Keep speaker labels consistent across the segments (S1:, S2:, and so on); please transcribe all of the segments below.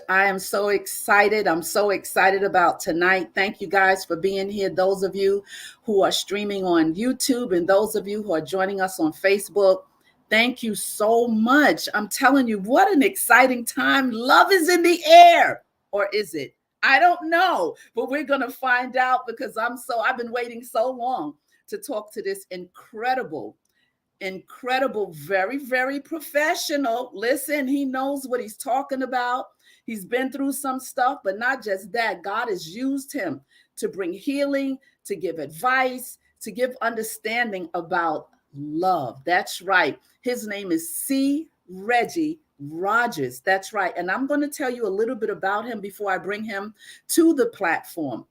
S1: I am so excited. I'm so excited about tonight. Thank you guys for being here. Those of you who are streaming on YouTube and those of you who are joining us on Facebook, thank you so much. I'm telling you, what an exciting time. Love is in the air. Or is it? I don't know, but we're going to find out because I've been waiting so long to talk to this incredible, very, very professional. Listen, he knows what he's talking about. He's been through some stuff, but not just that. God has used him to bring healing, to give advice, to give understanding about love. That's right. His name is Regi Rodgers. That's right. And I'm going to tell you a little bit about him before I bring him to the platform.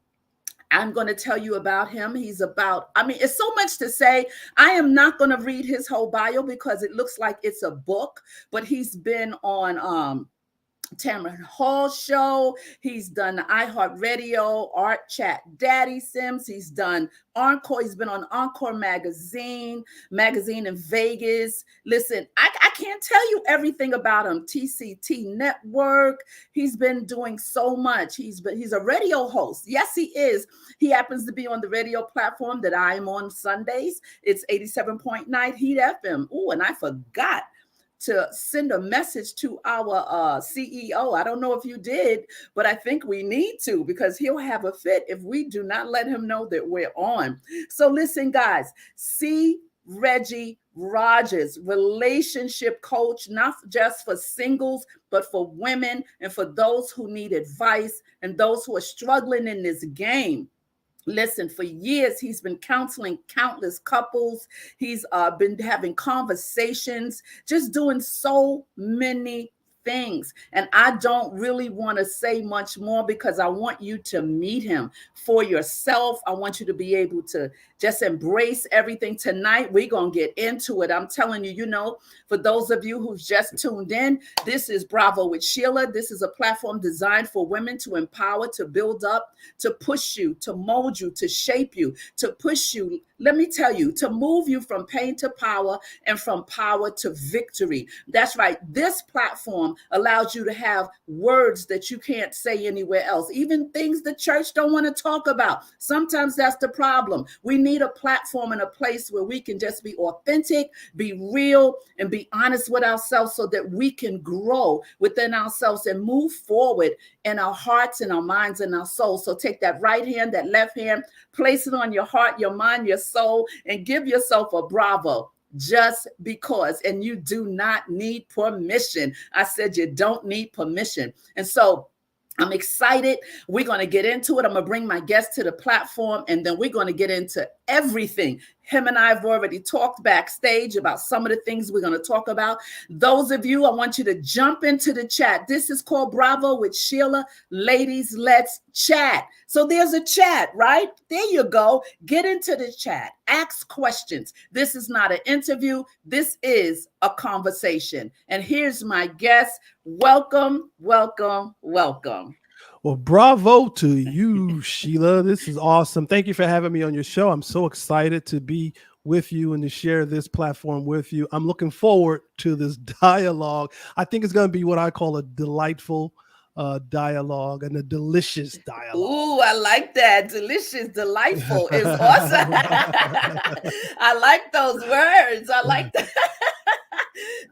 S1: I'm going to tell you about him. It's so much to say. I am not going to read his whole bio because it looks like it's a book, but he's been on Tamron Hall show. He's done the iHeartRadio, Art Chat Daddy Sims. He's done Encore. He's been on Encore magazine in Vegas. Listen, I can't tell you everything about him. TCT Network. He's been doing so much. He's a radio host. Yes, he is. He happens to be on the radio platform that I am on Sundays. It's 87.9 Heat FM. Oh, and I forgot to send a message to our CEO. I don't know if you did, but I think we need to because he'll have a fit if we do not let him know that we're on. So listen, guys, Regi Rodgers, relationship coach, not just for singles, but for women and for those who need advice and those who are struggling in this game. Listen, for years, he's been counseling countless couples. He's been having conversations, just doing so many things. And I don't really want to say much more because I want you to meet him for yourself. I want you to be able to just embrace everything. Tonight, we're going to get into it. I'm telling you, for those of you who've just tuned in, this is Bravo with Sheila. This is a platform designed for women to empower, to build up, to push you, to mold you, to shape you, to push you. Let me tell you, to move you from pain to power and from power to victory. That's right. This platform allows you to have words that you can't say anywhere else, even things the church don't want to talk about. Sometimes that's the problem. We need a platform and a place where we can just be authentic, be real, and be honest with ourselves so that we can grow within ourselves and move forward in our hearts and our minds and our souls. So take that right hand, that left hand, place it on your heart, your mind, your soul, and give yourself a bravo. Just because, and you do not need permission. I said you don't need permission. And so I'm excited. We're going to get into it. I'm going to bring my guest to the platform, and then we're going to get into everything. Him and I have already talked backstage about some of the things we're going to talk about. Those of you, I want you to jump into the chat. This is called Bravo with Sheila. Ladies, let's chat. So there's a chat, right? There you go. Get into the chat. Ask questions. This is not an interview. This is a conversation. And here's my guest. Welcome, welcome, welcome.
S2: Well, bravo to you, Sheila. This is awesome. Thank you for having me on your show. I'm so excited to be with you and to share this platform with you. I'm looking forward to this dialogue. I think it's going to be what I call a delightful dialogue and a delicious dialogue.
S1: Ooh, I like that. Delicious, delightful is awesome. I like those words. I like that.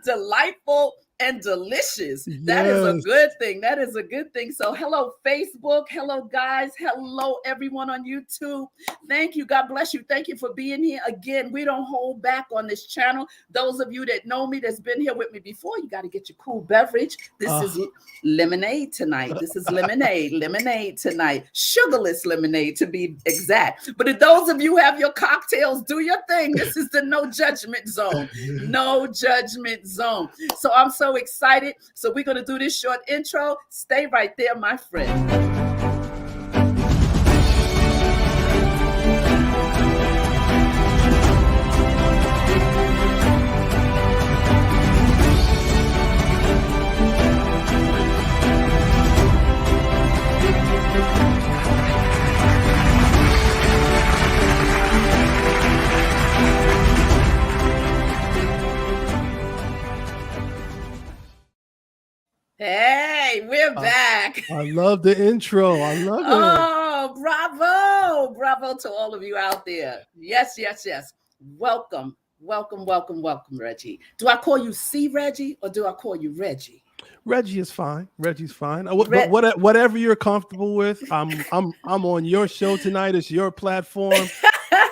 S1: Delightful and delicious. That is a good thing. That is a good thing. So hello, Facebook. Hello, guys. Hello, everyone on YouTube. Thank you. God bless you. Thank you for being here. Again, we don't hold back on this channel. Those of you that know me, that's been here with me before, you got to get your cool beverage. This is lemonade tonight. This is lemonade tonight. Sugarless lemonade to be exact. But if those of you have your cocktails, do your thing. This is the no judgment zone. No judgment zone. So I'm so excited. So we're going to do this short intro. Stay right there, my friend. Hey, we're back. back.
S2: I love the intro. I love it.
S1: Oh, bravo. Bravo to all of you out there. Yes, yes, yes. Welcome, welcome, welcome, welcome, Regi. Do I call you C Regi or do I call you Regi?
S2: Reggie is fine. Reggie's fine. But
S1: Re-
S2: whatever you're comfortable with, I'm on your show tonight. It's your platform,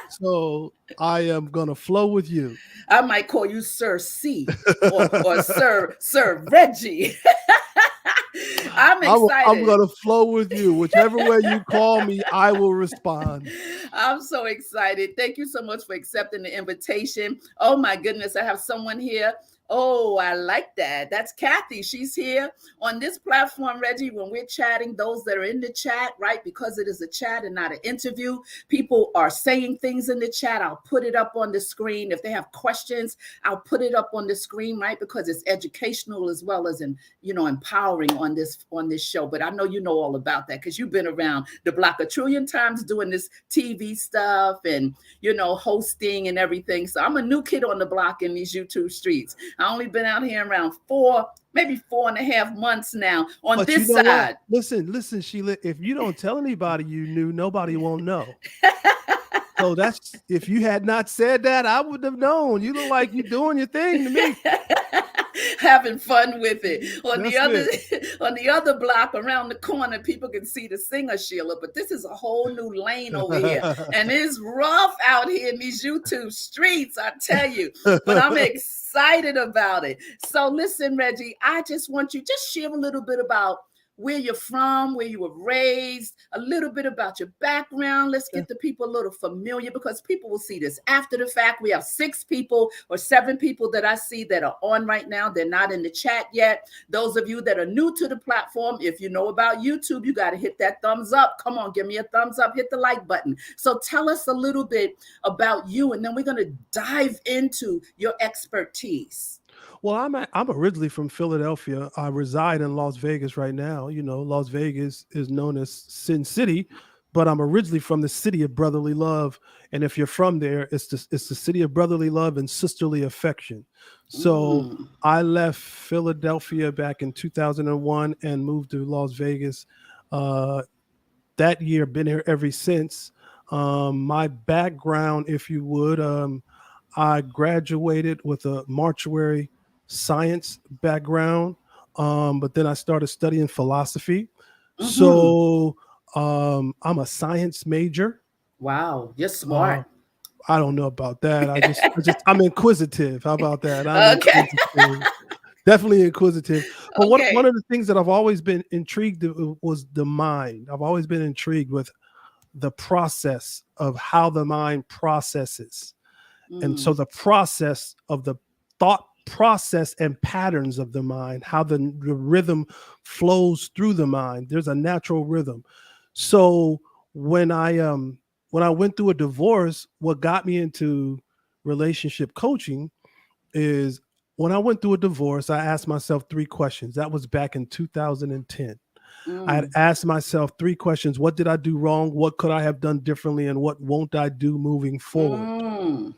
S2: so I am gonna flow with you.
S1: I might call you Sir C or Sir Regi. I'm
S2: I'm
S1: excited.
S2: gonna flow with you. Whichever way you call me, I will respond.
S1: I'm so excited. Thank you so much for accepting the invitation. Oh my goodness, I have someone here. Oh, I like that. That's Kathy. She's here on this platform, Regi, when we're chatting, those that are in the chat, right? Because it is a chat and not an interview. People are saying things in the chat. I'll put it up on the screen. If they have questions, I'll put it up on the screen, right? Because it's educational as well as empowering on this show. But I know you know all about that because you've been around the block a trillion times doing this TV stuff and hosting and everything. So I'm a new kid on the block in these YouTube streets. I only been out here around maybe 4.5 months now on this side.
S2: Listen, Sheila, if you don't tell anybody you knew, nobody won't know. So that's, if you had not said that, I would have known. You look like you're doing your thing to me.
S1: Having fun with it. On the other block around the corner, people can see the singer Sheila, but this is a whole new lane over here. And it's rough out here in these YouTube streets, I tell you. But I'm excited about it. So listen, Regi, I just want you just share a little bit about where you're from, where you were raised, a little bit about your background. Let's get the people a little familiar because people will see this after the fact. We have 6 people or 7 people that I see that are on right now. They're not in the chat yet. Those of you that are new to the platform, if you know about YouTube, you got to hit that thumbs up. Come on, give me a thumbs up, hit the like button. So tell us a little bit about you, and then we're going to dive into your expertise.
S2: Well, I'm originally from Philadelphia. I reside in Las Vegas right now. Las Vegas is known as Sin City, but I'm originally from the city of brotherly love. And if you're from there, it's the city of brotherly love and sisterly affection. So I left Philadelphia back in 2001 and moved to Las Vegas. That year, been here ever since. My background, if you would, I graduated with a mortuary science background, but then I started studying philosophy. So I'm a science major.
S1: Wow, you're smart.
S2: I don't know about that. I'm inquisitive. How about that? Inquisitive. Definitely inquisitive. But one of the things that I've always been intrigued was the mind. I've always been intrigued with the process of how the mind processes. And so the process of the thought process and patterns of the mind, how the rhythm flows through the mind. There's a natural rhythm. So when I went through a divorce, what got me into relationship coaching is when I went through a divorce, I asked myself 3 questions. That was back in 2010. I had asked myself 3 questions. What did I do wrong? What could I have done differently? And what won't I do moving forward?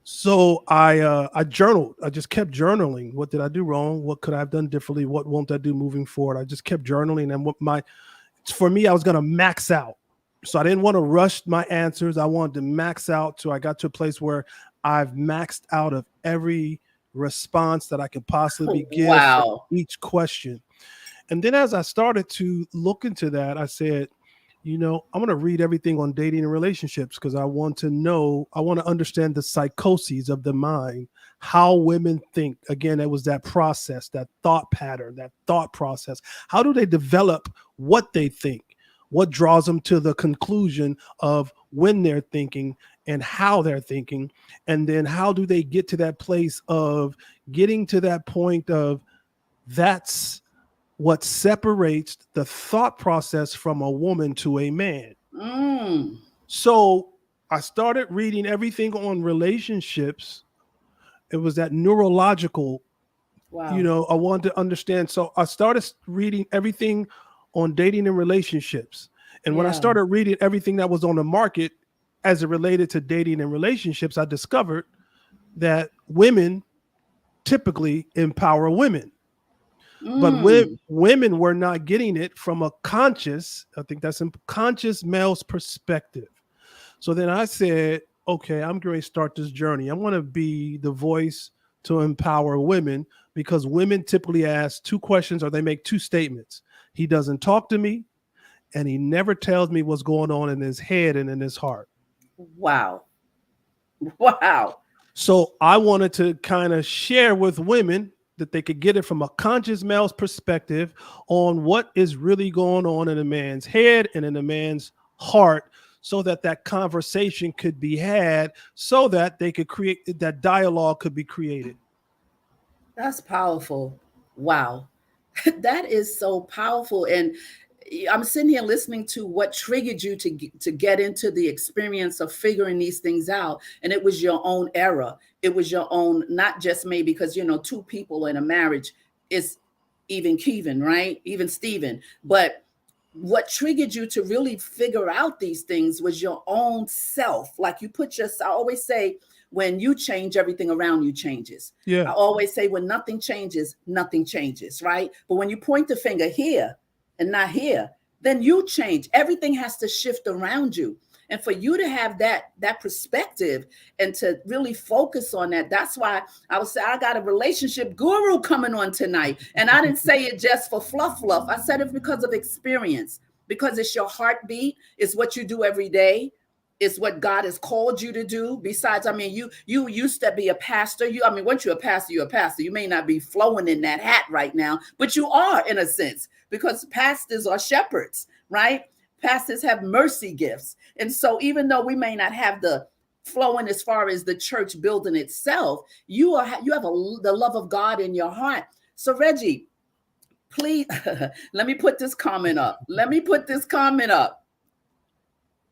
S2: So I journaled. I just kept journaling. What did I do wrong? What could I have done differently? What won't I do moving forward? I just kept journaling. And for me, I was going to max out. So I didn't want to rush my answers. I wanted to max out. So I got to a place where I've maxed out of every response that I could possibly give for each question. And then as I started to look into that, I said, I'm going to read everything on dating and relationships because I want to understand the psychoses of the mind, how women think. Again, it was that process, that thought pattern, that thought process. How do they develop what they think? What draws them to the conclusion of when they're thinking and how they're thinking? And then how do they get to that place of getting to that point of that's what separates the thought process from a woman to a man. So I started reading everything on relationships. It was that neurological, I wanted to understand. So I started reading everything on dating and relationships. And when I started reading everything that was on the market as it related to dating and relationships, I discovered that women typically empower women. But
S1: Mm.
S2: women were not getting it from a conscious, I think that's a conscious male's perspective. So then I said, okay, I'm going to start this journey. I want to be the voice to empower women, because women typically ask two questions or they make two statements. He doesn't talk to me, and he never tells me what's going on in his head and in his heart.
S1: Wow. Wow.
S2: So I wanted to kind of share with women that they could get it from a conscious male's perspective on what is really going on in a man's head and in a man's heart, so that that conversation could be had, so that they could create that dialogue could be created.
S1: That's powerful. Wow. That is so powerful. And I'm sitting here listening to what triggered you to get into the experience of figuring these things out. And it was your own era. It was your own, not just me, because, two people in a marriage is even Kevin, right? Even Stephen. But what triggered you to really figure out these things was your own self. Like you put yourself, I always say, when you change, everything around you changes. I
S2: Yeah.
S1: always say, when nothing changes, right? But when you point the finger here and not here, then you change. Everything has to shift around you. And for you to have that perspective and to really focus on that, that's why I would say I got a relationship guru coming on tonight. And I didn't say it just for fluff. I said it because of experience, because it's your heartbeat. It's what you do every day. It's what God has called you to do. Besides, I mean, you used to be a pastor. Once you're a pastor, you're a pastor. You may not be flowing in that hat right now, but you are, in a sense, because pastors are shepherds, right? Pastors have mercy gifts. And so even though we may not have the flowing as far as the church building itself, you have the love of God in your heart. So Regi, please, let me put this comment up.
S2: Please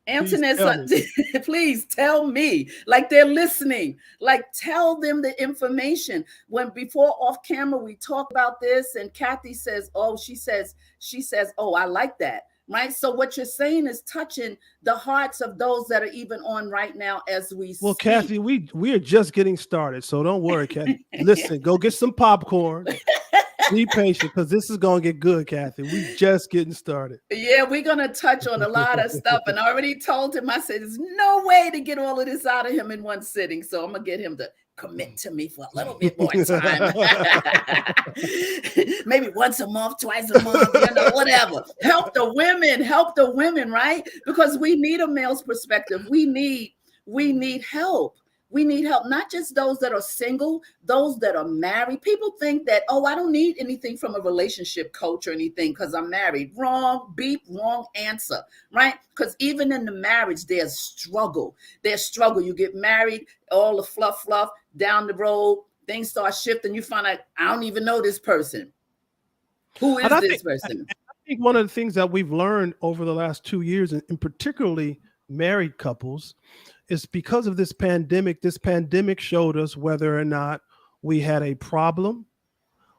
S1: Antoinette,
S2: tell me.
S1: please tell me, like they're listening, like tell them the information. When before off camera, we talk about this and Kathy says, oh, she says, oh, I like that. Right. So what you're saying is touching the hearts of those that are even on right now as we
S2: Well,
S1: speak.
S2: Kathy, we are just getting started. So don't worry, Kathy. Listen, go get some popcorn. Be patient, because this is going to get good, Kathy. We just getting started.
S1: Yeah, we're going to touch on a lot of stuff. And I already told him, I said, there's no way to get all of this out of him in one sitting. So I'm going to get him to commit to me for a little bit more time. Maybe once a month, twice a month, whatever. Help the women, right? Because we need a male's perspective. We need help. We need help, not just those that are single, those that are married. People think that, oh, I don't need anything from a relationship coach or anything because I'm married. Wrong, beep, wrong answer, right? Because even in the marriage, there's struggle. You get married, all the fluff, down the road, things start shifting. You find out, I don't even know this person. Who is this person?
S2: I think one of the things that we've learned over the last 2 years, and particularly married couples, is because of this pandemic. This pandemic showed us whether or not we had a problem,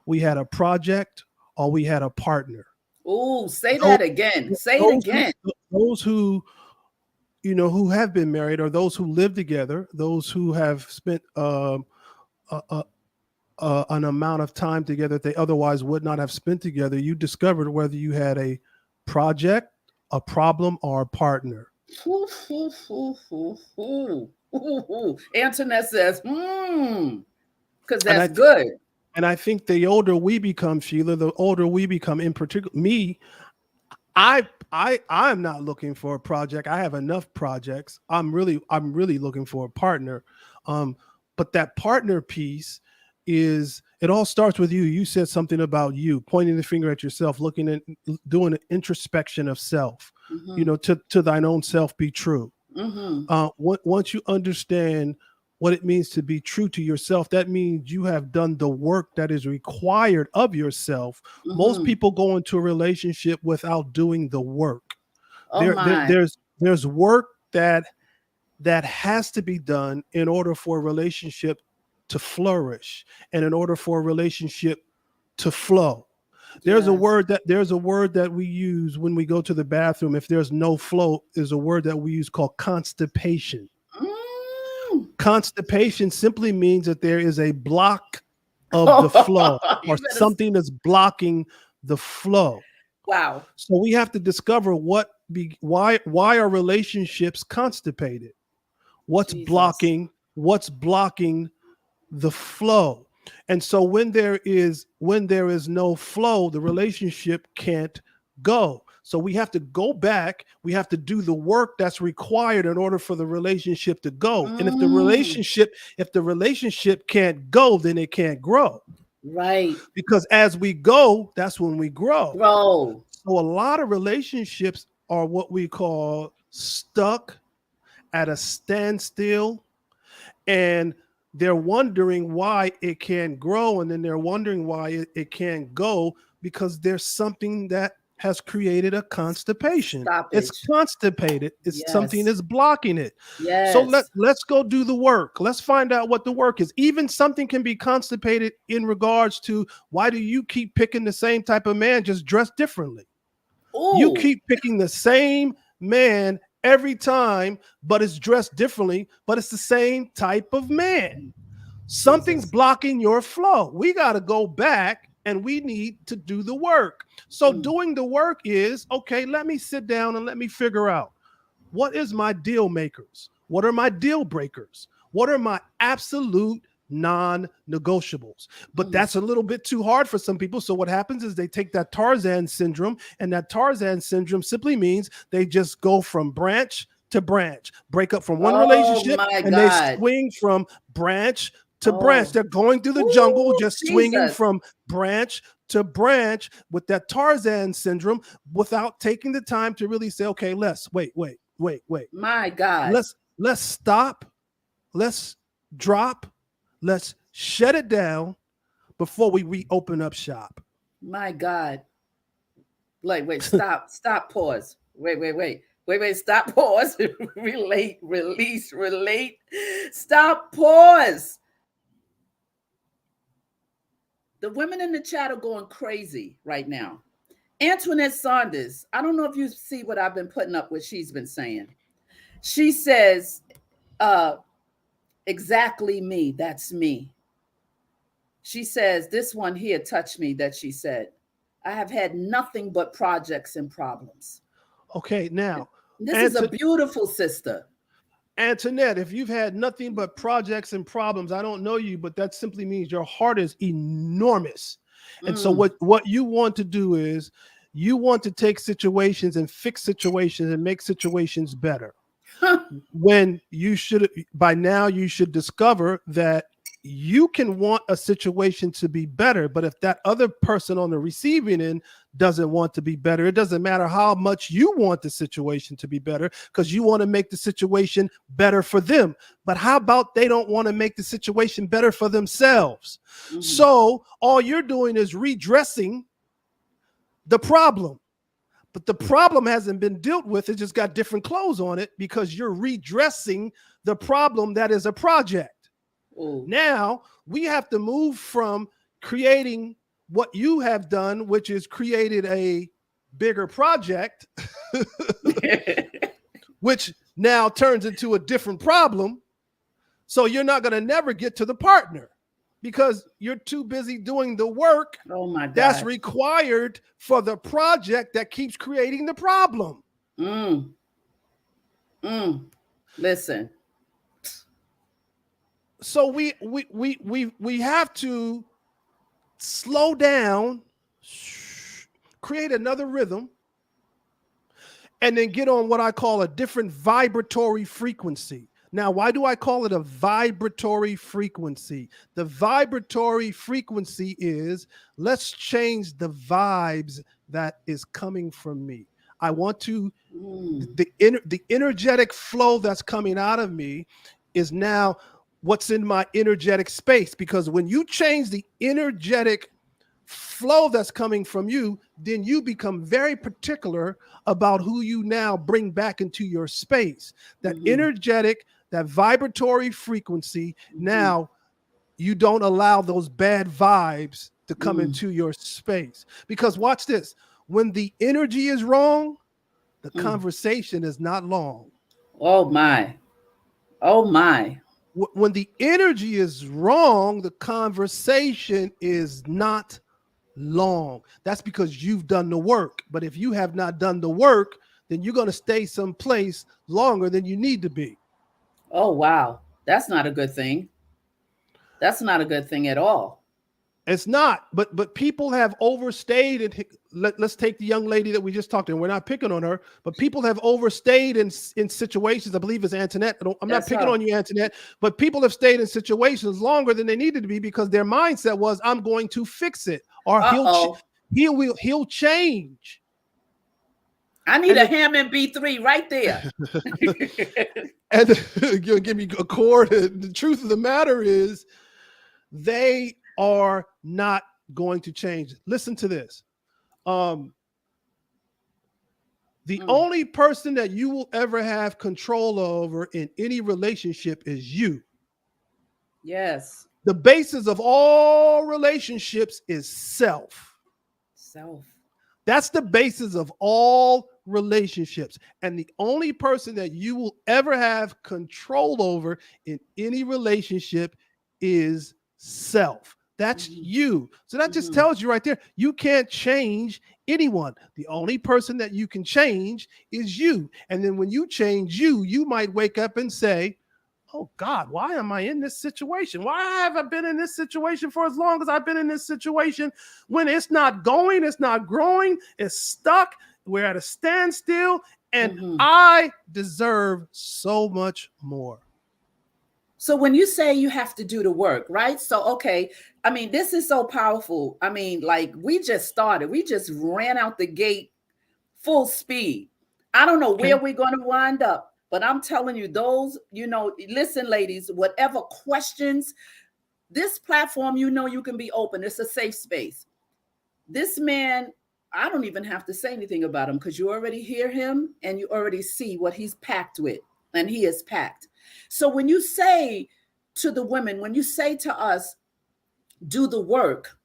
S2: we had a project, or we had a partner.
S1: Oh, say that again. Say it again.
S2: Those who who have been married, or those who live together, those who have spent an amount of time together that they otherwise would not have spent together, you discovered whether you had a project, a problem, or a partner.
S1: Antoinette says, because
S2: And
S1: that's good.
S2: And I think the older we become, Sheila, the older we become. In particular, me, I'm not looking for a project. I have enough projects. I'm really looking for a partner. But that partner piece is, it all starts with you. You said something about you, pointing the finger at yourself, looking at, doing an introspection of self. To thine own self be true. Once you understand what it means to be true to yourself, that means you have done the work that is required of yourself. Most people go into a relationship without doing the work. There's work that has to be done in order for a relationship to flourish and in order for a relationship to flow. There's a word that we use when we go to the bathroom. If there's no flow, is a word that we use called constipation. Constipation simply means that there is a block of the flow,
S1: You
S2: or
S1: better.
S2: something that's blocking the flow.
S1: Wow.
S2: So we have to discover why are relationships constipated?
S1: Jesus.
S2: What's blocking the flow? And so when there is no flow, the relationship can't go. So we have to go back. We have to do the work that's required in order for the relationship to go. And if the
S1: Mm,
S2: relationship can't go, then it can't grow.
S1: right.
S2: Because as we go, that's when we grow.
S1: Bro.
S2: So a lot of relationships are what we call stuck at a standstill, and they're wondering why it can't grow, and then they're wondering why it can't go, because there's something that has created a constipation. It's
S1: Stoppage.
S2: constipated. It's something
S1: Yes.
S2: that's blocking it. So
S1: Yes.
S2: let's go do the work. Let's find out what the work is. Even something can be constipated in regards to, why do you keep picking the same type of man, just dressed differently? You
S1: Ooh.
S2: keep picking the same man every time, but it's dressed differently, but it's the same type of man. Something's
S1: Jesus.
S2: blocking your flow. We got to go back and we need to do the work. So
S1: Mm.
S2: doing the work is, okay, let me sit down and let me figure out, what is my deal makers? What are my deal breakers? What are my absolute non-negotiables? But
S1: Mm.
S2: that's a little bit too hard for some people. So what happens is they take that Tarzan syndrome, and that Tarzan syndrome simply means they just go from branch to branch, break up from one
S1: Oh
S2: relationship,
S1: my
S2: and they
S1: God.
S2: swing from branch to branch.
S1: Oh.
S2: They're going through the jungle,
S1: Ooh,
S2: just swinging
S1: Jesus.
S2: from branch to branch with that Tarzan syndrome, without taking the time to really say, okay, let's wait.
S1: My God.
S2: Let's stop. Let's drop. Let's shut it down before we reopen up shop.
S1: My God. Like, wait, stop, pause. Wait, stop, pause. Relate, release, relate. Stop, pause. The women in the chat are going crazy right now. Antoinette Saunders, I don't know if you see what I've been putting up with, she's been saying. She says, uh, exactly me, that's me. She says, this one here touched me, that she said, I have had nothing but projects and problems.
S2: Okay, now,
S1: This is a
S2: Anto-
S1: beautiful sister.
S2: Antoinette, if you've had nothing but projects and problems, I don't know you, but that simply means your heart is enormous. And so
S1: Mm.
S2: what you want to do is, you want to take situations and fix situations and make situations better. When you should, by now you should discover that you can want a situation to be better, but if that other person on the receiving end doesn't want to be better, it doesn't matter how much you want the situation to be better, because you want to make the situation better for them. But how about they don't want to make the situation better for themselves?
S1: Mm-hmm.
S2: So all you're doing is redressing the problem. But the problem hasn't been dealt with. It just got different clothes on it, because you're redressing the problem that is a project.
S1: Ooh.
S2: Now we have to move from creating what you have done, which is created a bigger project, which now turns into a different problem. So you're not going to never get to the partner, because you're too busy doing the work
S1: Oh my
S2: that's
S1: God.
S2: required for the project that keeps creating the problem.
S1: Mm. Mm. Listen.
S2: So we have to slow down, create another rhythm, and then get on what I call a different vibratory frequency. Now, why do I call it a vibratory frequency? The vibratory frequency is, let's change the vibes that is coming from me. I want to, the energetic flow that's coming out of me is now what's in my energetic space. Because when you change the energetic flow that's coming from you, then you become very particular about who you now bring back into your space. That energetic, that vibratory frequency, now you don't allow those bad vibes to come into your space. Because watch this, when the energy is wrong, the conversation is not long.
S1: Oh my. Oh my.
S2: when the energy is wrong, the conversation is not long. That's because you've done the work. But if you have not done the work, then you're going to stay someplace longer than you need to be.
S1: Oh, wow. That's not a good thing. That's not a good thing at all.
S2: It's not, but people have overstayed. And let's take the young lady that we just talked to. We're not picking on her, but people have overstayed in situations. I believe it's Antoinette. I'm not picking on you, Antoinette, but people have stayed in situations longer than they needed to be because their mindset was, I'm going to fix it, or he'll change.
S1: I need a Hammond B3 right there.
S2: And you'll give me a chord. The truth of the matter is, they are not going to change. Listen to this. The only person that you will ever have control over in any relationship is you.
S1: Yes.
S2: The basis of all relationships is self. That's the basis of all relationships. And the only person that you will ever have control over in any relationship is self. That's you. So that just tells you right there, you can't change anyone. The only person that you can change is you. And then when you change you might wake up and say, oh God, why am I in this situation? Why have I been in this situation for as long as I've been in this situation when it's not going, it's not growing, it's stuck, we're at a standstill, and I deserve so much more.
S1: So when you say you have to do the work, right? So, okay, I mean, this is so powerful. I mean, like we just started, we just ran out the gate full speed. I don't know where we're going to wind up, but I'm telling you, those, listen, ladies, whatever questions, this platform, you can be open. It's a safe space. This man, I don't even have to say anything about him because you already hear him and you already see what he's packed with, and he is packed. So when you say to the women, when you say to us, do the work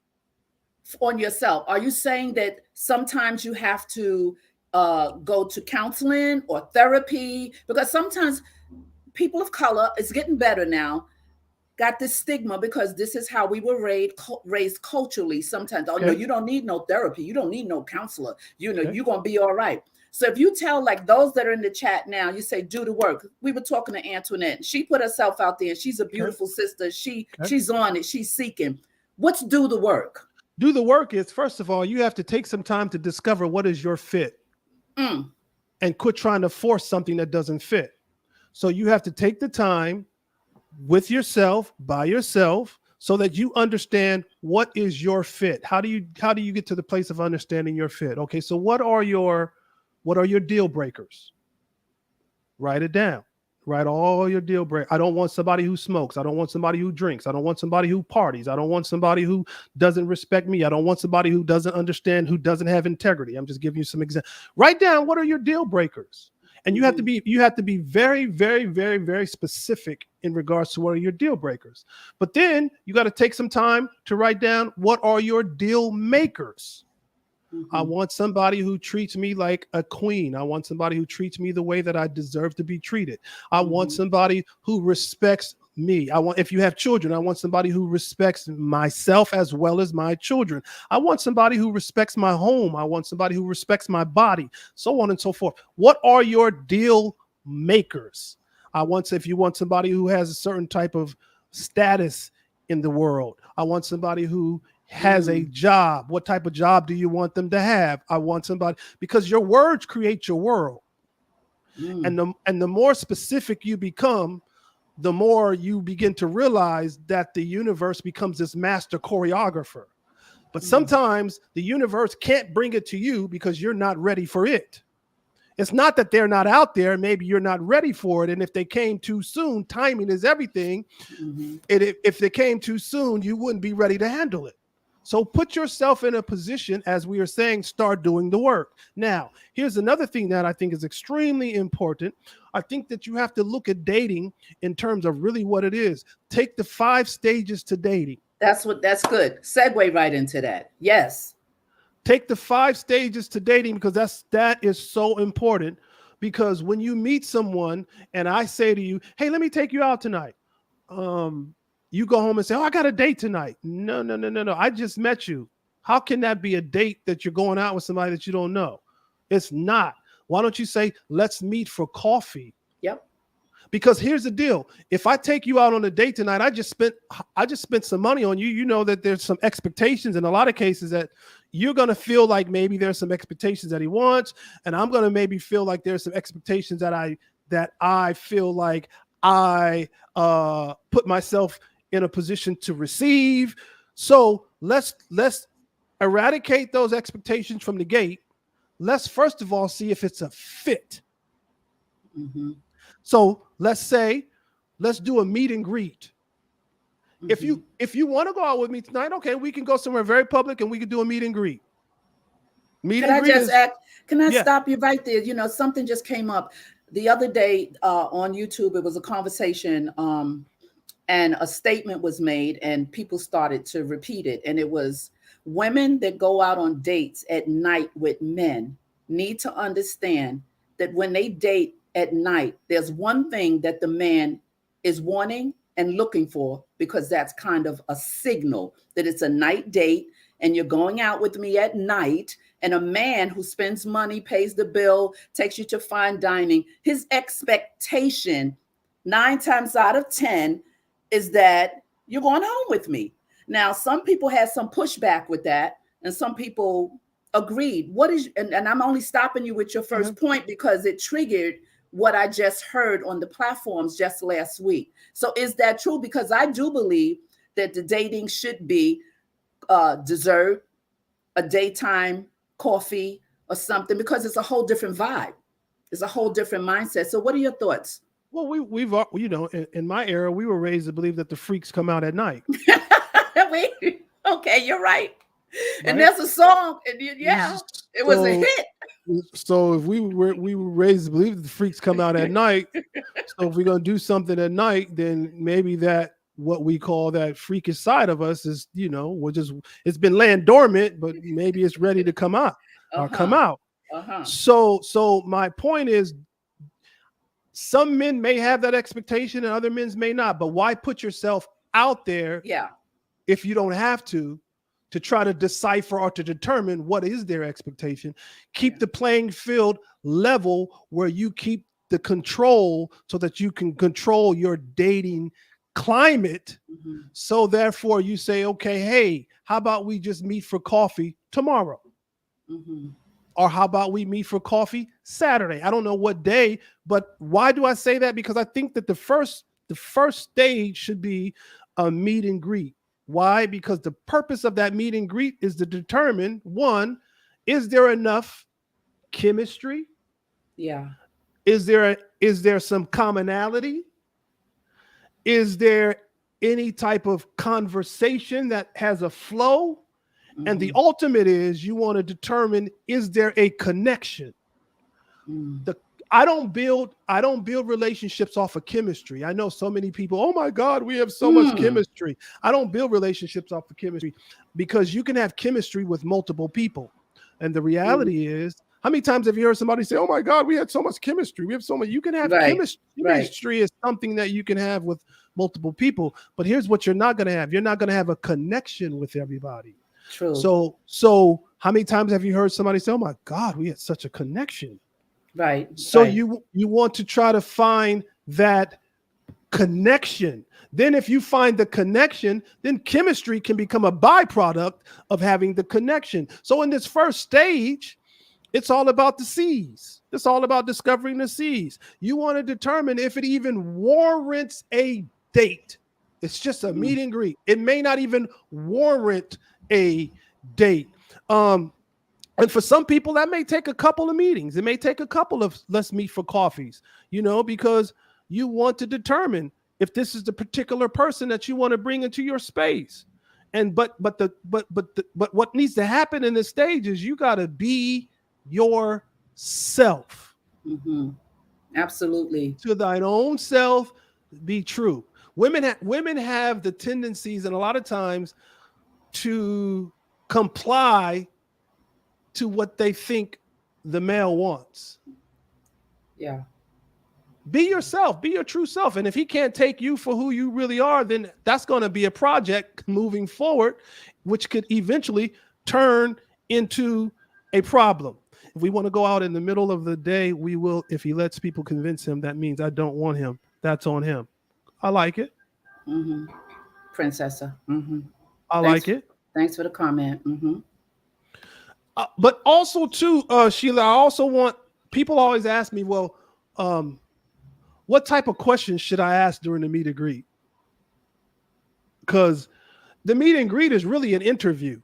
S1: on yourself, are you saying that sometimes you have to go to counseling or therapy? Because sometimes people of color, it's getting better now, got this stigma because this is how we were raised culturally. Sometimes, no, you don't need no therapy. You don't need no counselor. You're going to be all right. So if you tell like those that are in the chat now, you say, do the work. We were talking to Antoinette. She put herself out there. She's a beautiful sister. She's on it. She's seeking. What's do the work?
S2: Do the work is, first of all, you have to take some time to discover what is your fit and quit trying to force something that doesn't fit. So you have to take the time with yourself, by yourself, so that you understand what is your fit. How do you get to the place of understanding your fit? Okay, so what are your deal breakers? Write it down. Write all your deal breakers. I don't want somebody who smokes. I don't want somebody who drinks. I don't want somebody who parties. I don't want somebody who doesn't respect me. I don't want somebody who doesn't understand, who doesn't have integrity. I'm just giving you some examples. Write down what are your deal breakers. And you have to be very, very, very, very specific in regards to what are your deal breakers. But then you got to take some time to write down what are your deal makers. I want somebody who treats me like a queen. I want somebody who treats me the way that I deserve to be treated. I want somebody who respects me. If you have children, I want somebody who respects myself as well as my children. I want somebody who respects my home. I want somebody who respects my body, so on and so forth. What are your deal makers? If you want somebody who has a certain type of status in the world, I want somebody who has a job. What type of job do you want them to have? I want somebody, because your words create your world. And the more specific you become, the more you begin to realize that the universe becomes this master choreographer. But sometimes the universe can't bring it to you because you're not ready for it. It's not that they're not out there. Maybe you're not ready for it. And if they came too soon, timing is everything. If they came too soon, you wouldn't be ready to handle it. So put yourself in a position, as we are saying, start doing the work. Now, here's another thing that I think is extremely important. I think that you have to look at dating in terms of really what it is. Take the 5 stages to dating.
S1: That's good. Segue right into that. Yes.
S2: Take the 5 stages to dating, because that is so important. Because when you meet someone and I say to you, hey, let me take you out tonight. you go home and say, oh, I got a date tonight. No, no, no, no, no. I just met you. How can that be a date that you're going out with somebody that you don't know? It's not. Why don't you say, let's meet for coffee?
S1: Yep.
S2: Because here's the deal. If I take you out on a date tonight, I just spent some money on you. You know that there's some expectations in a lot of cases that you're going to feel like maybe there's some expectations that he wants. And I'm going to maybe feel like there's some expectations that I feel like I put myself in a position to receive. So let's eradicate those expectations from the gate. Let's first of all see if it's a fit.
S1: Mm-hmm.
S2: So let's do a meet and greet. Mm-hmm. If you want to go out with me tonight, okay, we can go somewhere very public and we can do a meet and greet.
S1: Can I stop you right there? You know, something just came up the other day on YouTube. It was a conversation and a statement was made and people started to repeat it. And it was, women that go out on dates at night with men need to understand that when they date at night, there's one thing that the man is wanting and looking for, because that's kind of a signal that it's a night date and you're going out with me at night. And a man who spends money, pays the bill, takes you to fine dining, his expectation 9 times out of 10 is that you're going home with me. Now, some people had some pushback with that, and some people agreed. And I'm only stopping you with your first point because it triggered what I just heard on the platforms just last week. So is that true? Because I do believe that the dating should be dessert, a daytime coffee or something, because it's a whole different vibe. It's a whole different mindset. So what are your thoughts?
S2: Well, we've you know, in my era, we were raised to believe that the freaks come out at night.
S1: Okay, you're right. And there's a song, and it was a hit.
S2: So if we were raised to believe that the freaks come out at night, so if we're gonna do something at night, then maybe that what we call that freakish side of us is, you know, it's been laying dormant, but maybe it's ready to come out or come out. So my point is, some men may have that expectation and other men may not, but why put yourself out there if you don't have to try to decipher or to determine what is their expectation? Keep the playing field level where you keep the control so that you can control your dating climate. So therefore you say, okay, hey, how about we just meet for coffee tomorrow? Or how about we meet for coffee Saturday? I don't know what day, but why do I say that? Because I think that the first stage should be a meet and greet. Why? Because the purpose of that meet and greet is to determine, one, is there enough chemistry?
S1: Yeah.
S2: Is there some commonality? Is there any type of conversation that has a flow? And the ultimate is you want to determine, is there a connection? I don't build relationships off of chemistry. I know so many people, oh my God, we have so much chemistry. I don't build relationships off of chemistry, because you can have chemistry with multiple people. And the reality is, how many times have you heard somebody say, oh my God, we had so much chemistry. We have so much. You can have chemistry. Chemistry is something that you can have with multiple people. But here's what you're not going to have. You're not going to have a connection with everybody.
S1: True.
S2: So how many times have you heard somebody say, oh my God, we had such a connection?
S1: Right.
S2: So you want to try to find that connection. Then if you find the connection, then chemistry can become a byproduct of having the connection. So in this first stage, it's all about the C's. It's all about discovering the C's. You want to determine if it even warrants a date. It's just a meet and greet. It may not even warrant a date. And for some people, that may take a couple of meetings. It may take a couple of let's meet for coffees, you know, because you want to determine if this is the particular person that you want to bring into your space. And but what needs to happen in this stage is you got to be yourself.
S1: Absolutely.
S2: To thine own self, be true. Women have the tendencies, and a lot of times, to comply to what they think the male wants.
S1: Yeah.
S2: Be yourself, be your true self. And if he can't take you for who you really are, then that's going to be a project moving forward, which could eventually turn into a problem. If we want to go out in the middle of the day, we will. If he lets people convince him, that means I don't want him. That's on him. I like it.
S1: Mm-hmm. Princessa. Mm-hmm.
S2: I like it.
S1: Thanks for the comment. Mm-hmm.
S2: But also too, Sheila, I also want, people always ask me, well, what type of questions should I ask during the meet and greet? Because the meet and greet is really an interview.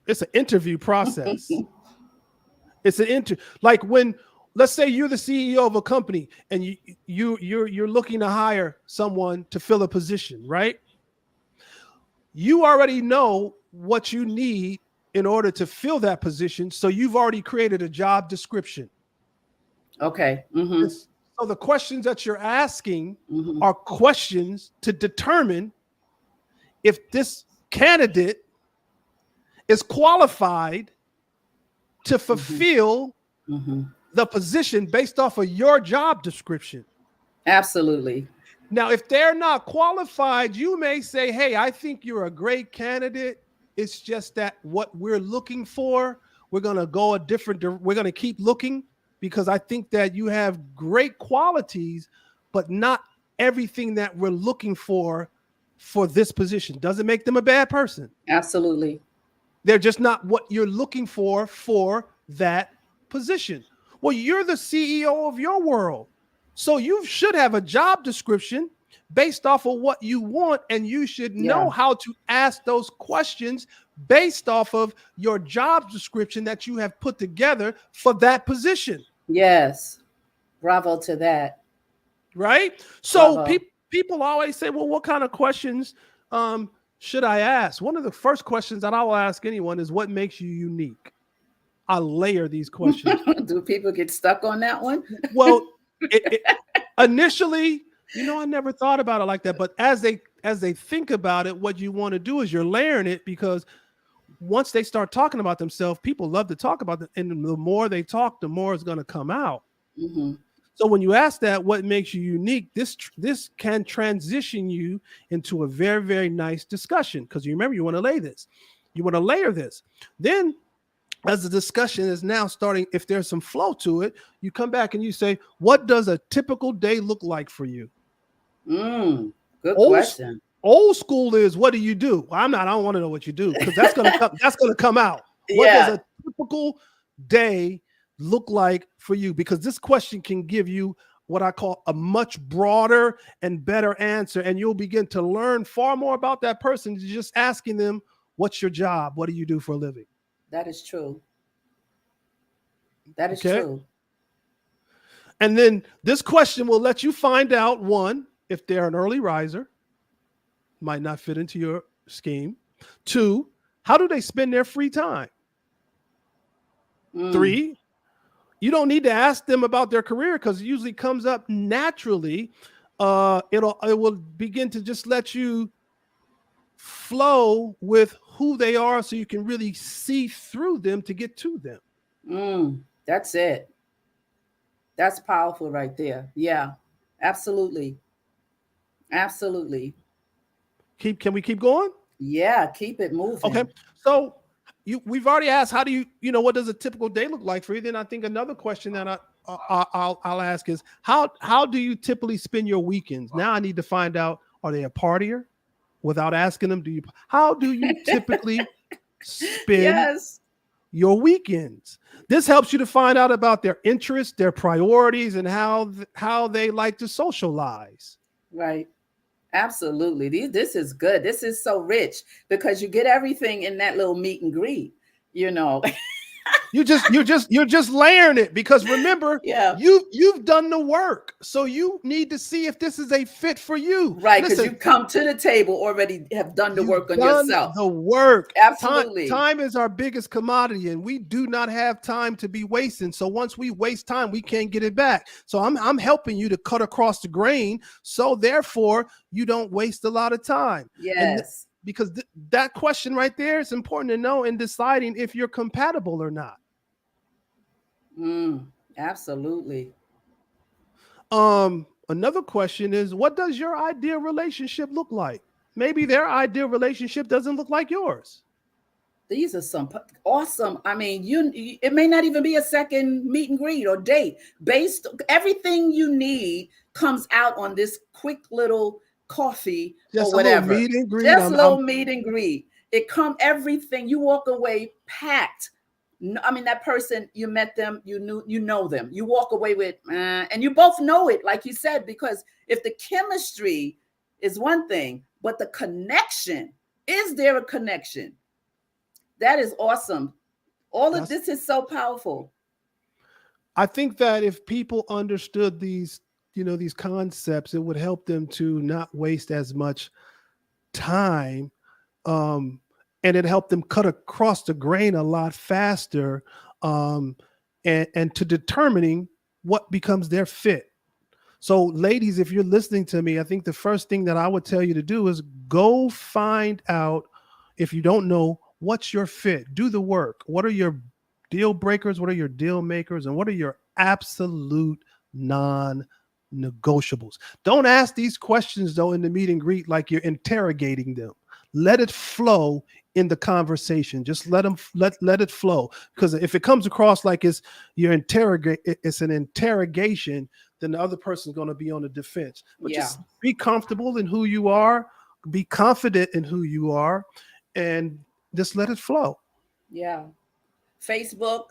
S2: It's an interview process. It's an like when, let's say you're the CEO of a company and you're looking to hire someone to fill a position, right? You already know what you need in order to fill that position. So you've already created a job description.
S1: Okay. Mm-hmm.
S2: So the questions that you're asking are questions to determine if this candidate is qualified to fulfill the position based off of your job description.
S1: Absolutely.
S2: Now, if they're not qualified, you may say, hey, I think you're a great candidate. It's just that what we're looking for, we're going to go we're going to keep looking because I think that you have great qualities, but not everything that we're looking for this position. Doesn't make them a bad person.
S1: Absolutely.
S2: They're just not what you're looking for that position. Well, you're the CEO of your world. So you should have a job description based off of what you want, and you should know how to ask those questions based off of your job description that you have put together for that position.
S1: Yes. Bravo to that.
S2: Right? So people always say, well, what kind of questions should I ask? One of the first questions that I will ask anyone is, what makes you unique? I layer these questions.
S1: Do people get stuck on that one?
S2: Well, initially, I never thought about it like that. But as they think about it, what you want to do is you're layering it, because once they start talking about themselves, people love to talk about them. And the more they talk, the more it's going to come out.
S1: Mm-hmm.
S2: So when you ask that, what makes you unique, this can transition you into a very, very nice discussion. Because you remember, you want to lay this. You want to layer this. Then as the discussion is now starting, if there's some flow to it, you come back and you say, what does a typical day look like for you?
S1: Good question.
S2: Old school is, what do you do? Well, I don't want to know what you do, because that's going to come out. What does a typical day look like for you? Because this question can give you what I call a much broader and better answer. And you'll begin to learn far more about that person than just asking them, what's your job? What do you do for a living?
S1: That is true. That is true.
S2: And then this question will let you find out, one, if they're an early riser, might not fit into your scheme. Two, how do they spend their free time? Three, you don't need to ask them about their career, because it usually comes up naturally. It will begin to just let you flow with who they are, so you can really see through them to get to them.
S1: That's it. That's powerful right there. Yeah, absolutely. Absolutely.
S2: Can we keep going?
S1: Yeah, keep it moving.
S2: Okay. So we've already asked, how do you what does a typical day look like for you? Then I think another question that I'll ask is, how do you typically spend your weekends? Now I need to find out, are they a partier? Without asking them, how do you typically spend your weekends? This helps you to find out about their interests, their priorities, and how they like to socialize.
S1: Right. Absolutely. This is good. This is so rich, because you get everything in that little meet and greet,
S2: You're just layering it, because remember, you've done the work, so you need to see if this is a fit for you.
S1: Right, because you come to the table already, have done the work on yourself.
S2: The work.
S1: Absolutely.
S2: Time is our biggest commodity, and we do not have time to be wasting. So once we waste time, we can't get it back. So I'm helping you to cut across the grain, so therefore you don't waste a lot of time.
S1: Yes.
S2: Because that question right there is important to know in deciding if you're compatible or not.
S1: Absolutely.
S2: another question is, what does your ideal relationship look like? Maybe their ideal relationship doesn't look like yours.
S1: These are some awesome. I mean, it may not even be a second meet and greet or date. Based everything you need comes out on this quick little coffee or
S2: Just a little
S1: whatever.
S2: meet and greet.
S1: Just a little meet and greet. It come everything. You walk away packed. I mean, that person, you met them, you know them. You walk away with, and you both know it, like you said, because if the chemistry is one thing, but the connection, is there a connection? That is awesome. All of this is so powerful.
S2: I think that if people understood these, these concepts, it would help them to not waste as much time. And it helped them cut across the grain a lot faster, and to determining what becomes their fit. So ladies, if you're listening to me, I think the first thing that I would tell you to do is go find out, if you don't know, what's your fit. Do the work. What are your deal breakers? What are your deal makers? And what are your absolute non-negotiables? Don't ask these questions, though, in the meet and greet like you're interrogating them. Let it flow in the conversation. Just let it flow. Because if it comes across like it's an interrogation, then the other person's going to be on the defense. But just be comfortable in who you are, be confident in who you are, and just let it flow.
S1: Yeah. Facebook,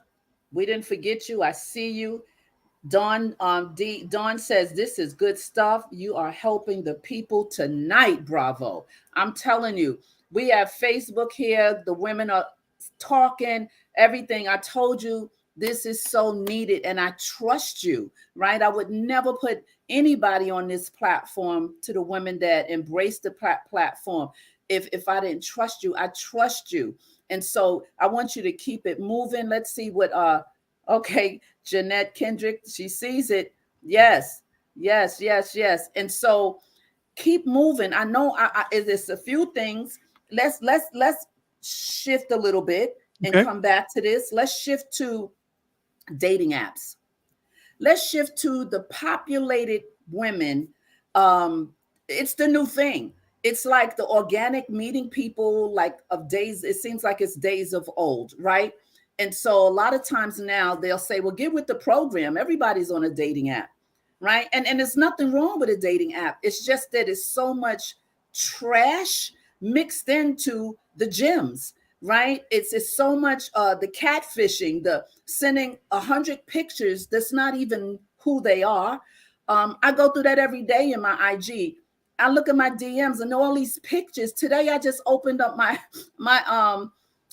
S1: we didn't forget you. I see you. Dawn says, this is good stuff. You are helping the people tonight. Bravo. I'm telling you, we have Facebook here. The women are talking, everything. I told you, this is so needed, and I trust you, right? I would never put anybody on this platform, to the women that embrace the platform, if I didn't trust you. I trust you. And so I want you to keep it moving. Let's see what okay, Jeanette Kendrick, she sees it. Yes. And so keep moving. I know there's a few things. Let's shift a little bit and come back to this. Let's shift to dating apps. Let's shift to the populated women. It's the new thing. It's like the organic meeting people, like of days. It seems like it's days of old, right? And so a lot of times now they'll say, well, get with the program. Everybody's on a dating app, right? And there's nothing wrong with a dating app. It's just that it's so much trash mixed into the gems, right? It's so much the catfishing, the sending 100 pictures that's not even who they are. I go through that every day in my IG. I look at my DMs and all these pictures. Today I just opened up my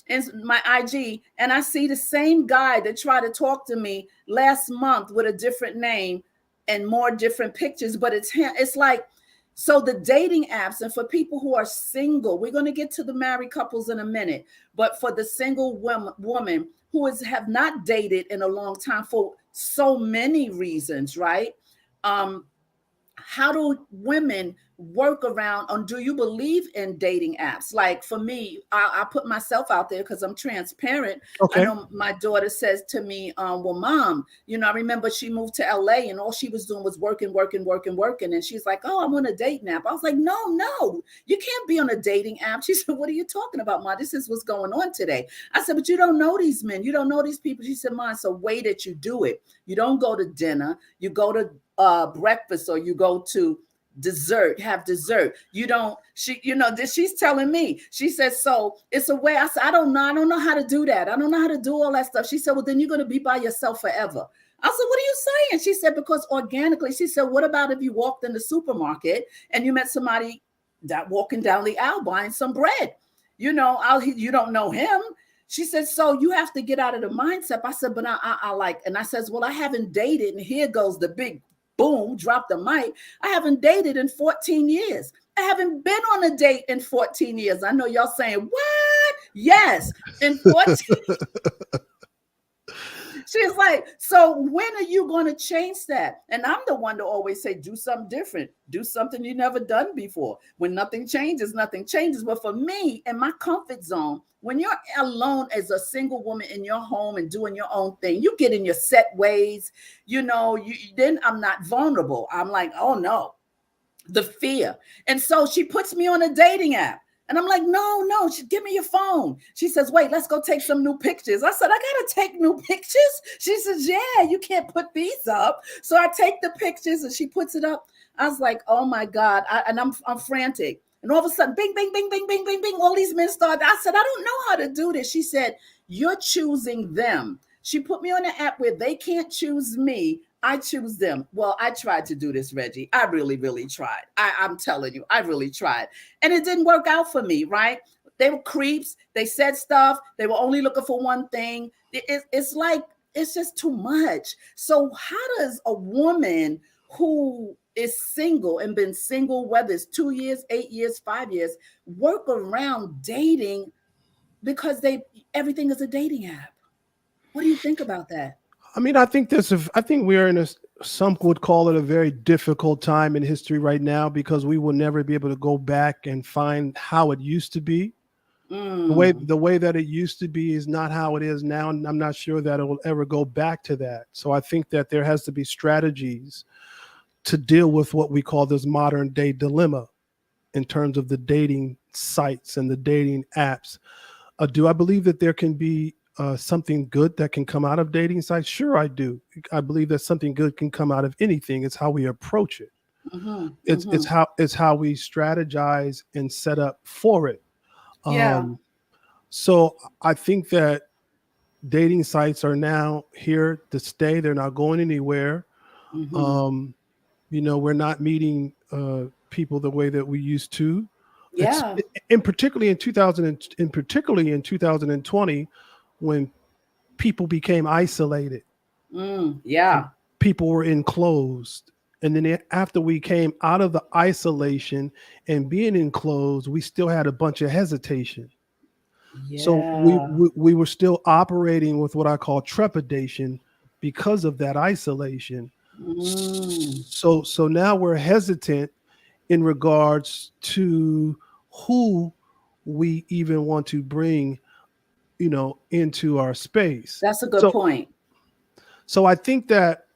S1: IG, and I see the same guy that tried to talk to me last month with a different name and more different pictures, but it's him. It's like, so the dating apps, and for people who are single, we're going to get to the married couples in a minute, but for the single woman who have not dated in a long time for so many reasons, right? How do women work around, and do you believe in dating apps? Like for me, I put myself out there because I'm transparent.
S2: Okay.
S1: I know my daughter says to me, well, Mom, I remember she moved to LA and all she was doing was working. And she's like, oh, I'm on a dating app. I was like, no, you can't be on a dating app. She said, what are you talking about, Ma? This is what's going on today. I said, but you don't know these men. You don't know these people. She said, Ma, it's a way that you do it. You don't go to dinner. You go to breakfast, or you go to have dessert. You don't, she's telling me, she said, so it's a way. I said, I don't know how to do that. I don't know how to do all that stuff. She said, well, then you're going to be by yourself forever. I said, what are you saying? She said, because organically, she said, what about if you walked in the supermarket and you met somebody that walking down the aisle buying some bread? You don't know him. She said, so you have to get out of the mindset. I said, but I like, and I says, well, I haven't dated. And here goes the big boom, drop the mic. I haven't dated in 14 years. I haven't been on a date in 14 years. I know y'all saying, what? Yes, in 14. She's like, so when are you going to change that? And I'm the one to always say, do something different, do something you never done before. When nothing changes, nothing changes. But for me, in my comfort zone, when you're alone as a single woman in your home and doing your own thing, you get in your set ways, then I'm not vulnerable. I'm like, oh no, the fear. And so she puts me on a dating app. And I'm like, no, give me your phone. She says, wait, let's go take some new pictures. I said, I got to take new pictures. She says, yeah, you can't put these up. So I take the pictures and she puts it up. I was like, oh my God. I'm frantic. And all of a sudden, bing, bing, bing, bing, bing, bing, bing, all these men started. I said, I don't know how to do this. She said, you're choosing them. She put me on an app where they can't choose me. I choose them. Well, I tried to do this, Reggie. I really, really tried. I'm telling you, I really tried. And it didn't work out for me, right? They were creeps. They said stuff. They were only looking for one thing. It's like, it's just too much. So how does a woman who is single and been single, whether it's 2 years, 8 years, 5 years, work around dating because everything is a dating app? What do you think about that?
S2: I mean, I think we are in some would call it a very difficult time in history right now, because we will never be able to go back and find how it used to be. The way that it used to be is not how it is now, and I'm not sure that it will ever go back to that. So I think that there has to be strategies to deal with what we call this modern day dilemma in terms of the dating sites and the dating apps. Do I believe that there can be something good that can come out of dating sites? Sure, I do. I believe that something good can come out of anything. It's how we approach it. It's how we strategize and set up for it.
S1: Yeah.
S2: So I think that dating sites are now here to stay. They're not going anywhere. We're not meeting people the way that we used to.
S1: Yeah.
S2: And particularly in 2020, when people became isolated.
S1: Yeah.
S2: People were enclosed. And then after we came out of the isolation and being enclosed, we still had a bunch of hesitation. So
S1: Yeah.
S2: we were still operating with what I call trepidation because of that isolation. So now we're hesitant in regards to who we even want to bring, into our space.
S1: That's a good point.
S2: So I think that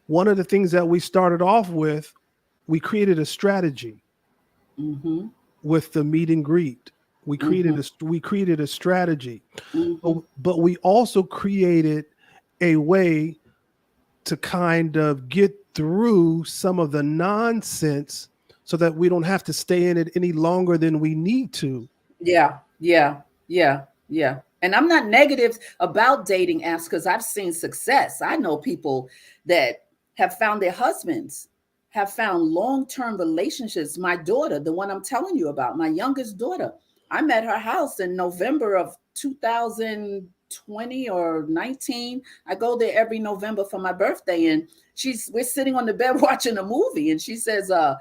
S2: one of the things that we started off with, we created a strategy with the meet and greet. We created a strategy, but we also created a way to kind of get through some of the nonsense so that we don't have to stay in it any longer than we need to.
S1: Yeah. And I'm not negative about dating apps because I've seen success. I know people that have found their husbands, have found long-term relationships. My daughter, the one I'm telling you about, my youngest daughter, I met her house in November of 2020 or 19. I go there every November for my birthday, and we're sitting on the bed watching a movie, and she says, I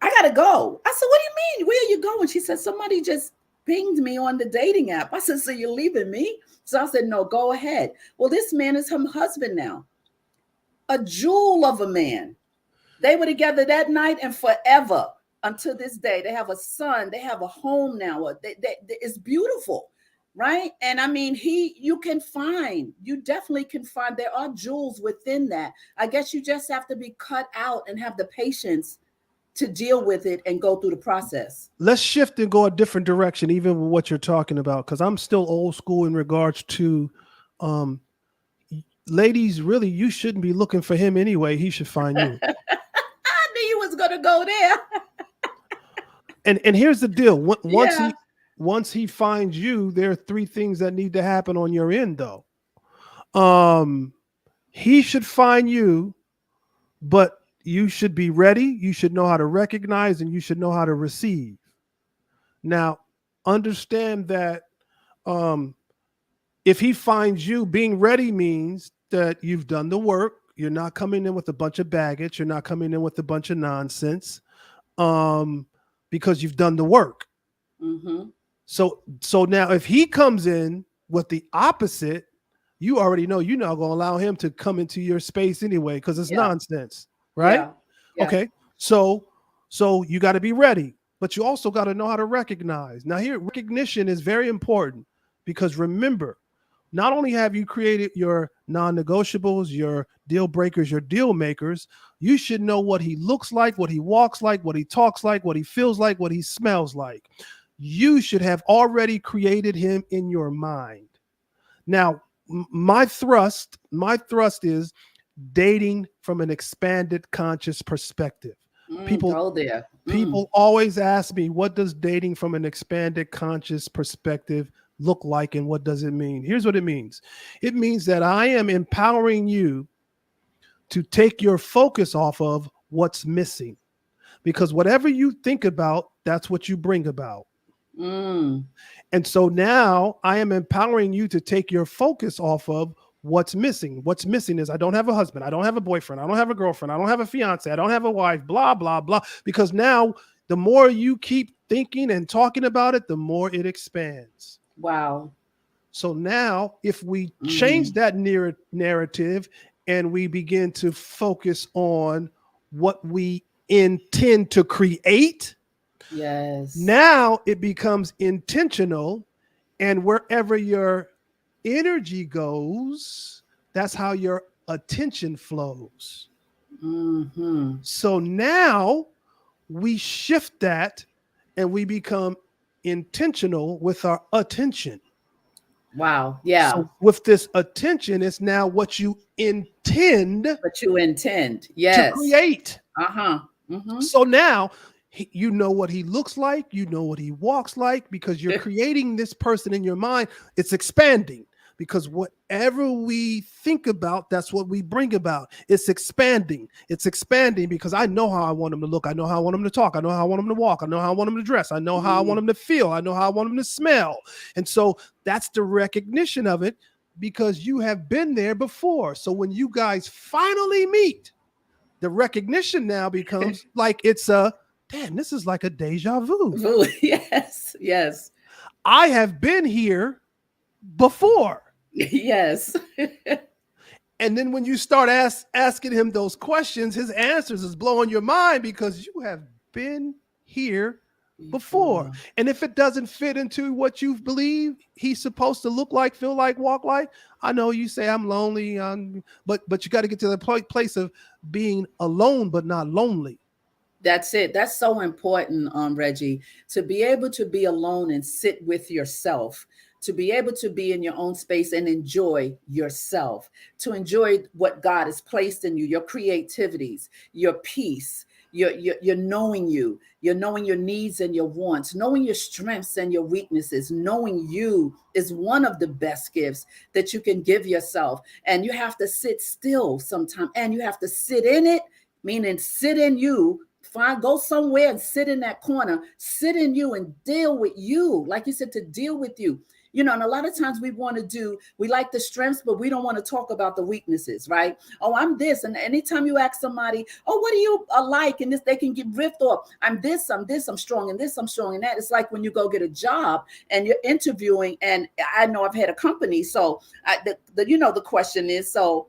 S1: gotta go. I said, what do you mean? Where are you going? She said, somebody just pinged me on the dating app. I said, so you're leaving me? So I said, no, go ahead. Well, this man is her husband now. A jewel of a man. They were together that night and forever until this day. They have a son. They have a home now. It's beautiful, right? And I mean, you definitely can find, there are jewels within that. I guess you just have to be cut out and have the patience to deal with it and go through the process.
S2: Let's shift and go a different direction, even with what you're talking about, because I'm still old school in regards to ladies. Really, you shouldn't be looking for him anyway. He should find you.
S1: I knew you was gonna go there.
S2: And here's the deal. Once he finds you, there are three things that need to happen on your end, though. He should find you, but you should be ready. You should know how to recognize, and you should know how to receive. Now, understand that if he finds you, being ready means that you've done the work. You're not coming in with a bunch of baggage. You're not coming in with a bunch of nonsense, because you've done the work. So now if he comes in with the opposite, you already know you're not going to allow him to come into your space anyway because it's
S1: Yeah.
S2: nonsense, right?
S1: Yeah. Yeah.
S2: Okay. So you got to be ready, but you also got to know how to recognize. Now here, recognition is very important because remember, not only have you created your non-negotiables, your deal breakers, your deal makers, you should know what he looks like, what he walks like, what he talks like, what he feels like, what he smells like. You should have already created him in your mind. Now, my thrust is dating from an expanded conscious perspective.
S1: Go there.
S2: People always ask me, what does dating from an expanded conscious perspective look like and what does it mean? Here's what it means. It means that I am empowering you to take your focus off of what's missing, because whatever you think about, that's what you bring about. And so now I am empowering you to take your focus off of what's missing. What's missing is I don't have a husband. I don't have a boyfriend. I don't have a girlfriend. I don't have a fiance. I don't have a wife, blah, blah, blah. Because now the more you keep thinking and talking about it, the more it expands.
S1: Wow.
S2: So now if we change that narrative and we begin to focus on what we intend to create,
S1: yes,
S2: now it becomes intentional, and wherever your energy goes, that's how your attention flows. So now we shift that and we become intentional with our attention.
S1: Wow. Yeah.
S2: So with this attention, it's now what you intend.
S1: Yes.
S2: To create.
S1: Mm-hmm.
S2: So now you know what he looks like, you know what he walks like, because you're creating this person in your mind. It's expanding, because whatever we think about, that's what we bring about. It's expanding. It's expanding because I know how I want him to look. I know how I want him to talk. I know how I want him to walk. I know how I want him to dress. I know how I want him to feel. I know how I want him to smell. And so that's the recognition of it, because you have been there before. So when you guys finally meet, the recognition now becomes like it's damn, this is like a deja vu.
S1: Yes, yes.
S2: I have been here before.
S1: Yes.
S2: And then when you start asking him those questions, his answers is blowing your mind because you have been here before. And if it doesn't fit into what you believe he's supposed to look like, feel like, walk like, I know you say I'm lonely, but you got to get to the place of being alone but not lonely.
S1: That's it. That's so important, Regi, to be able to be alone and sit with yourself, to be able to be in your own space and enjoy yourself, to enjoy what God has placed in you, your creativities, your peace, you're knowing you're knowing your needs and your wants, knowing your strengths and your weaknesses. Knowing you is one of the best gifts that you can give yourself. And you have to sit still sometimes, and you have to sit in it, meaning sit in you. Go somewhere and sit in that corner, sit in you and deal with you. Like you said, to deal with you. You know, and a lot of times we like the strengths, but we don't want to talk about the weaknesses, right? Oh, I'm this. And anytime you ask somebody, oh, what do you like? And this, they can get ripped off. I'm this, I'm strong in this, I'm strong in that. It's like when you go get a job and you're interviewing, and I know I've had a company. So the question is, so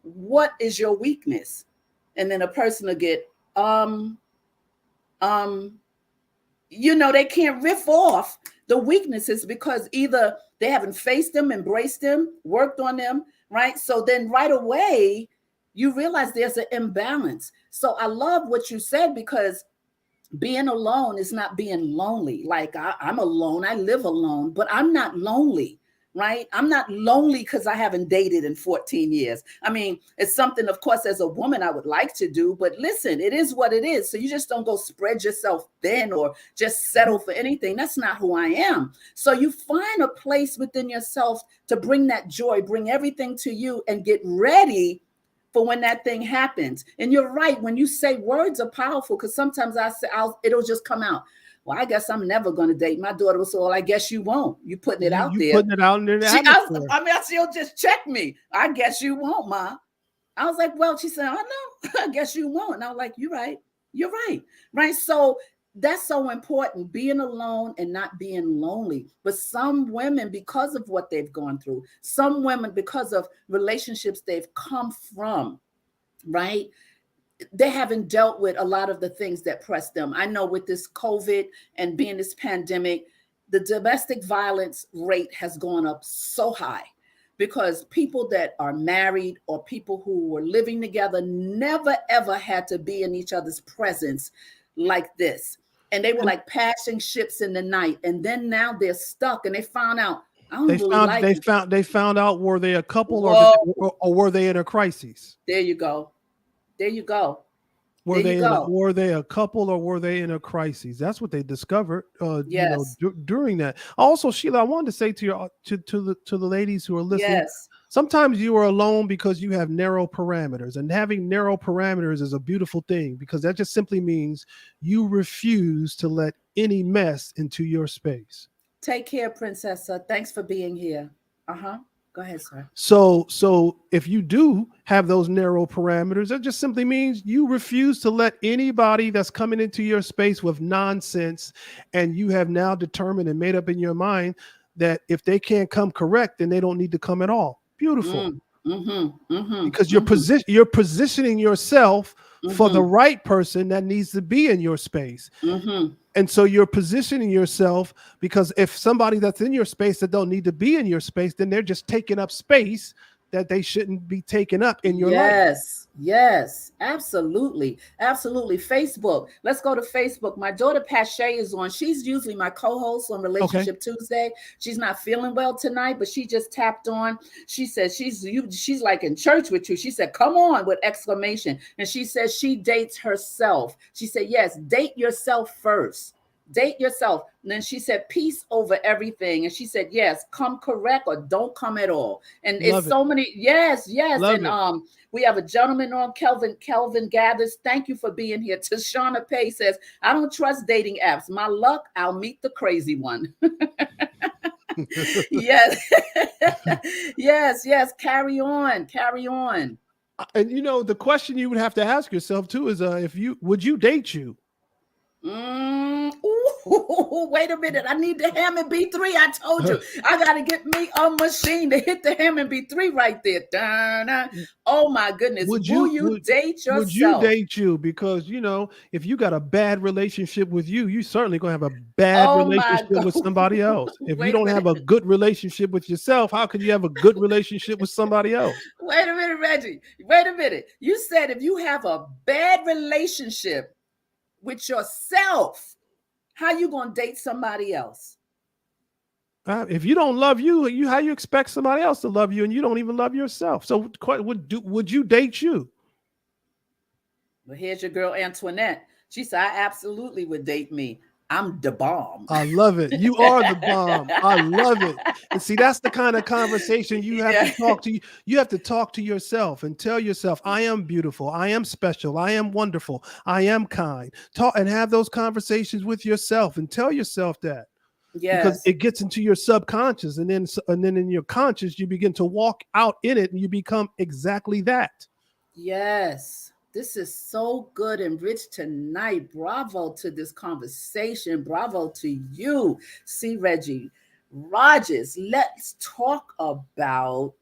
S1: what is your weakness? And then a person will get, they can't riff off the weaknesses because either they haven't faced them, embraced them, worked on them, right? So then right away, you realize there's an imbalance. So I love what you said, because being alone is not being lonely. Like I'm alone, I live alone, but I'm not lonely. Right? I'm not lonely because I haven't dated in 14 years. I mean, it's something, of course, as a woman, I would like to do, but listen, it is what it is. So you just don't go spread yourself thin or just settle for anything. That's not who I am. So you find a place within yourself to bring that joy, bring everything to you, and get ready for when that thing happens. And you're right. When you say, words are powerful, because sometimes it'll just come out. Well, I guess I'm never going to date. My daughter was, well, I guess you won't. You putting it out there.
S2: Putting it out there.
S1: She'll just check me. I guess you won't, Ma. I was like, well, she said, oh, no, I guess you won't. And I was like, you're right. You're right. Right. So that's so important, being alone and not being lonely. But some women, because of what they've gone through, some women, because of relationships they've come from, right? They haven't dealt with a lot of the things that press them. I know with this COVID and being this pandemic, the domestic violence rate has gone up so high because people that are married or people who were living together never ever had to be in each other's presence like this. And they were
S2: And
S1: like passing ships in the night. And then now they're stuck and they found out, I don't
S2: they
S1: really
S2: found
S1: like
S2: they
S1: him.
S2: found they found out, were they a couple,
S1: Whoa,
S2: or were they in a crisis?
S1: there you go. There you go.
S2: Were
S1: There you
S2: they in a,
S1: go.
S2: were they a couple, or were they in a crisis? That's what they discovered,
S1: Yes.
S2: during that. Also, Sheila, I wanted to say to your to the ladies who are listening,
S1: Yes.
S2: sometimes you are alone because you have narrow parameters, and having narrow parameters is a beautiful thing because that just simply means you refuse to let any mess into your space.
S1: Take care, Princessa. Thanks for being here. Uh-huh. Go ahead, sir.
S2: So if you do have those narrow parameters, that just simply means you refuse to let anybody that's coming into your space with nonsense, and you have now determined and made up in your mind that if they can't come correct, then they don't need to come at all. Beautiful.
S1: Mm. Mm-hmm.
S2: Because
S1: Mm-hmm. Mm-hmm.
S2: you're positioning yourself for the
S1: Mm-hmm.
S2: right person that needs to be in your space.
S1: Mm-hmm.
S2: And so you're positioning yourself, because if somebody that's in your space that don't need to be in your space, then they're just taking up space that they shouldn't be taking up in your life.
S1: Yes, yes, absolutely, absolutely. Facebook. Let's go to Facebook. My daughter Pache is on. She's usually my co-host on
S2: Okay.
S1: Relationship Tuesday. She's not feeling well tonight, but she just tapped on. She says she's like in church with you. She said, "Come on," with exclamation. And she says she dates herself. She said, "Yes, date yourself first. Date yourself." And then she said, "Peace over everything." And she said, "Yes, come correct or don't come at all." And it's
S2: Love it.
S1: so many, yes, yes.
S2: Love
S1: And
S2: it.
S1: we have a gentleman on, Kelvin Gathers. Thank you for being here. Tashana Pay says, "I don't trust dating apps. My luck, I'll meet the crazy one." Yes. Yes, yes. Carry on. Carry on.
S2: And the question you would have to ask yourself too is, if you would you date you?
S1: Ooh, wait a minute. I need the Hammond B3. I told you. I got to get me a machine to hit the Hammond B3 right there. Dun-dun. Oh, my goodness.
S2: would
S1: Will
S2: you
S1: you
S2: would
S1: date
S2: would you
S1: yourself?
S2: date you? Because if you got a bad relationship with you certainly gonna have a bad
S1: Oh, my
S2: relationship
S1: God.
S2: with somebody else. If you
S1: Wait a
S2: don't have
S1: minute.
S2: a good relationship with yourself, how could you have a good relationship with somebody else?
S1: Wait a minute, Reggie. Wait a minute. You said if you have a bad relationship with yourself, how you going to date somebody else?
S2: If you don't love you, how you expect somebody else to love you, and you don't even love yourself? So, would you date you?
S1: Well, here's your girl Antoinette. She said, "I absolutely would date me. I'm the bomb."
S2: I love it. You are the bomb. I love it. And see, that's the kind of conversation you have to
S1: Yeah.
S2: talk to. You have to talk to yourself and tell yourself, I am beautiful. I am special. I am wonderful. I am kind. Talk and have those conversations with yourself and tell yourself that, because
S1: Yes.
S2: it gets into your subconscious, and then in your conscious, you begin to walk out in it, and you become exactly that.
S1: Yes. This is so good and rich tonight. Bravo to this conversation. Bravo to you, C. Regi Rodgers. Let's talk about.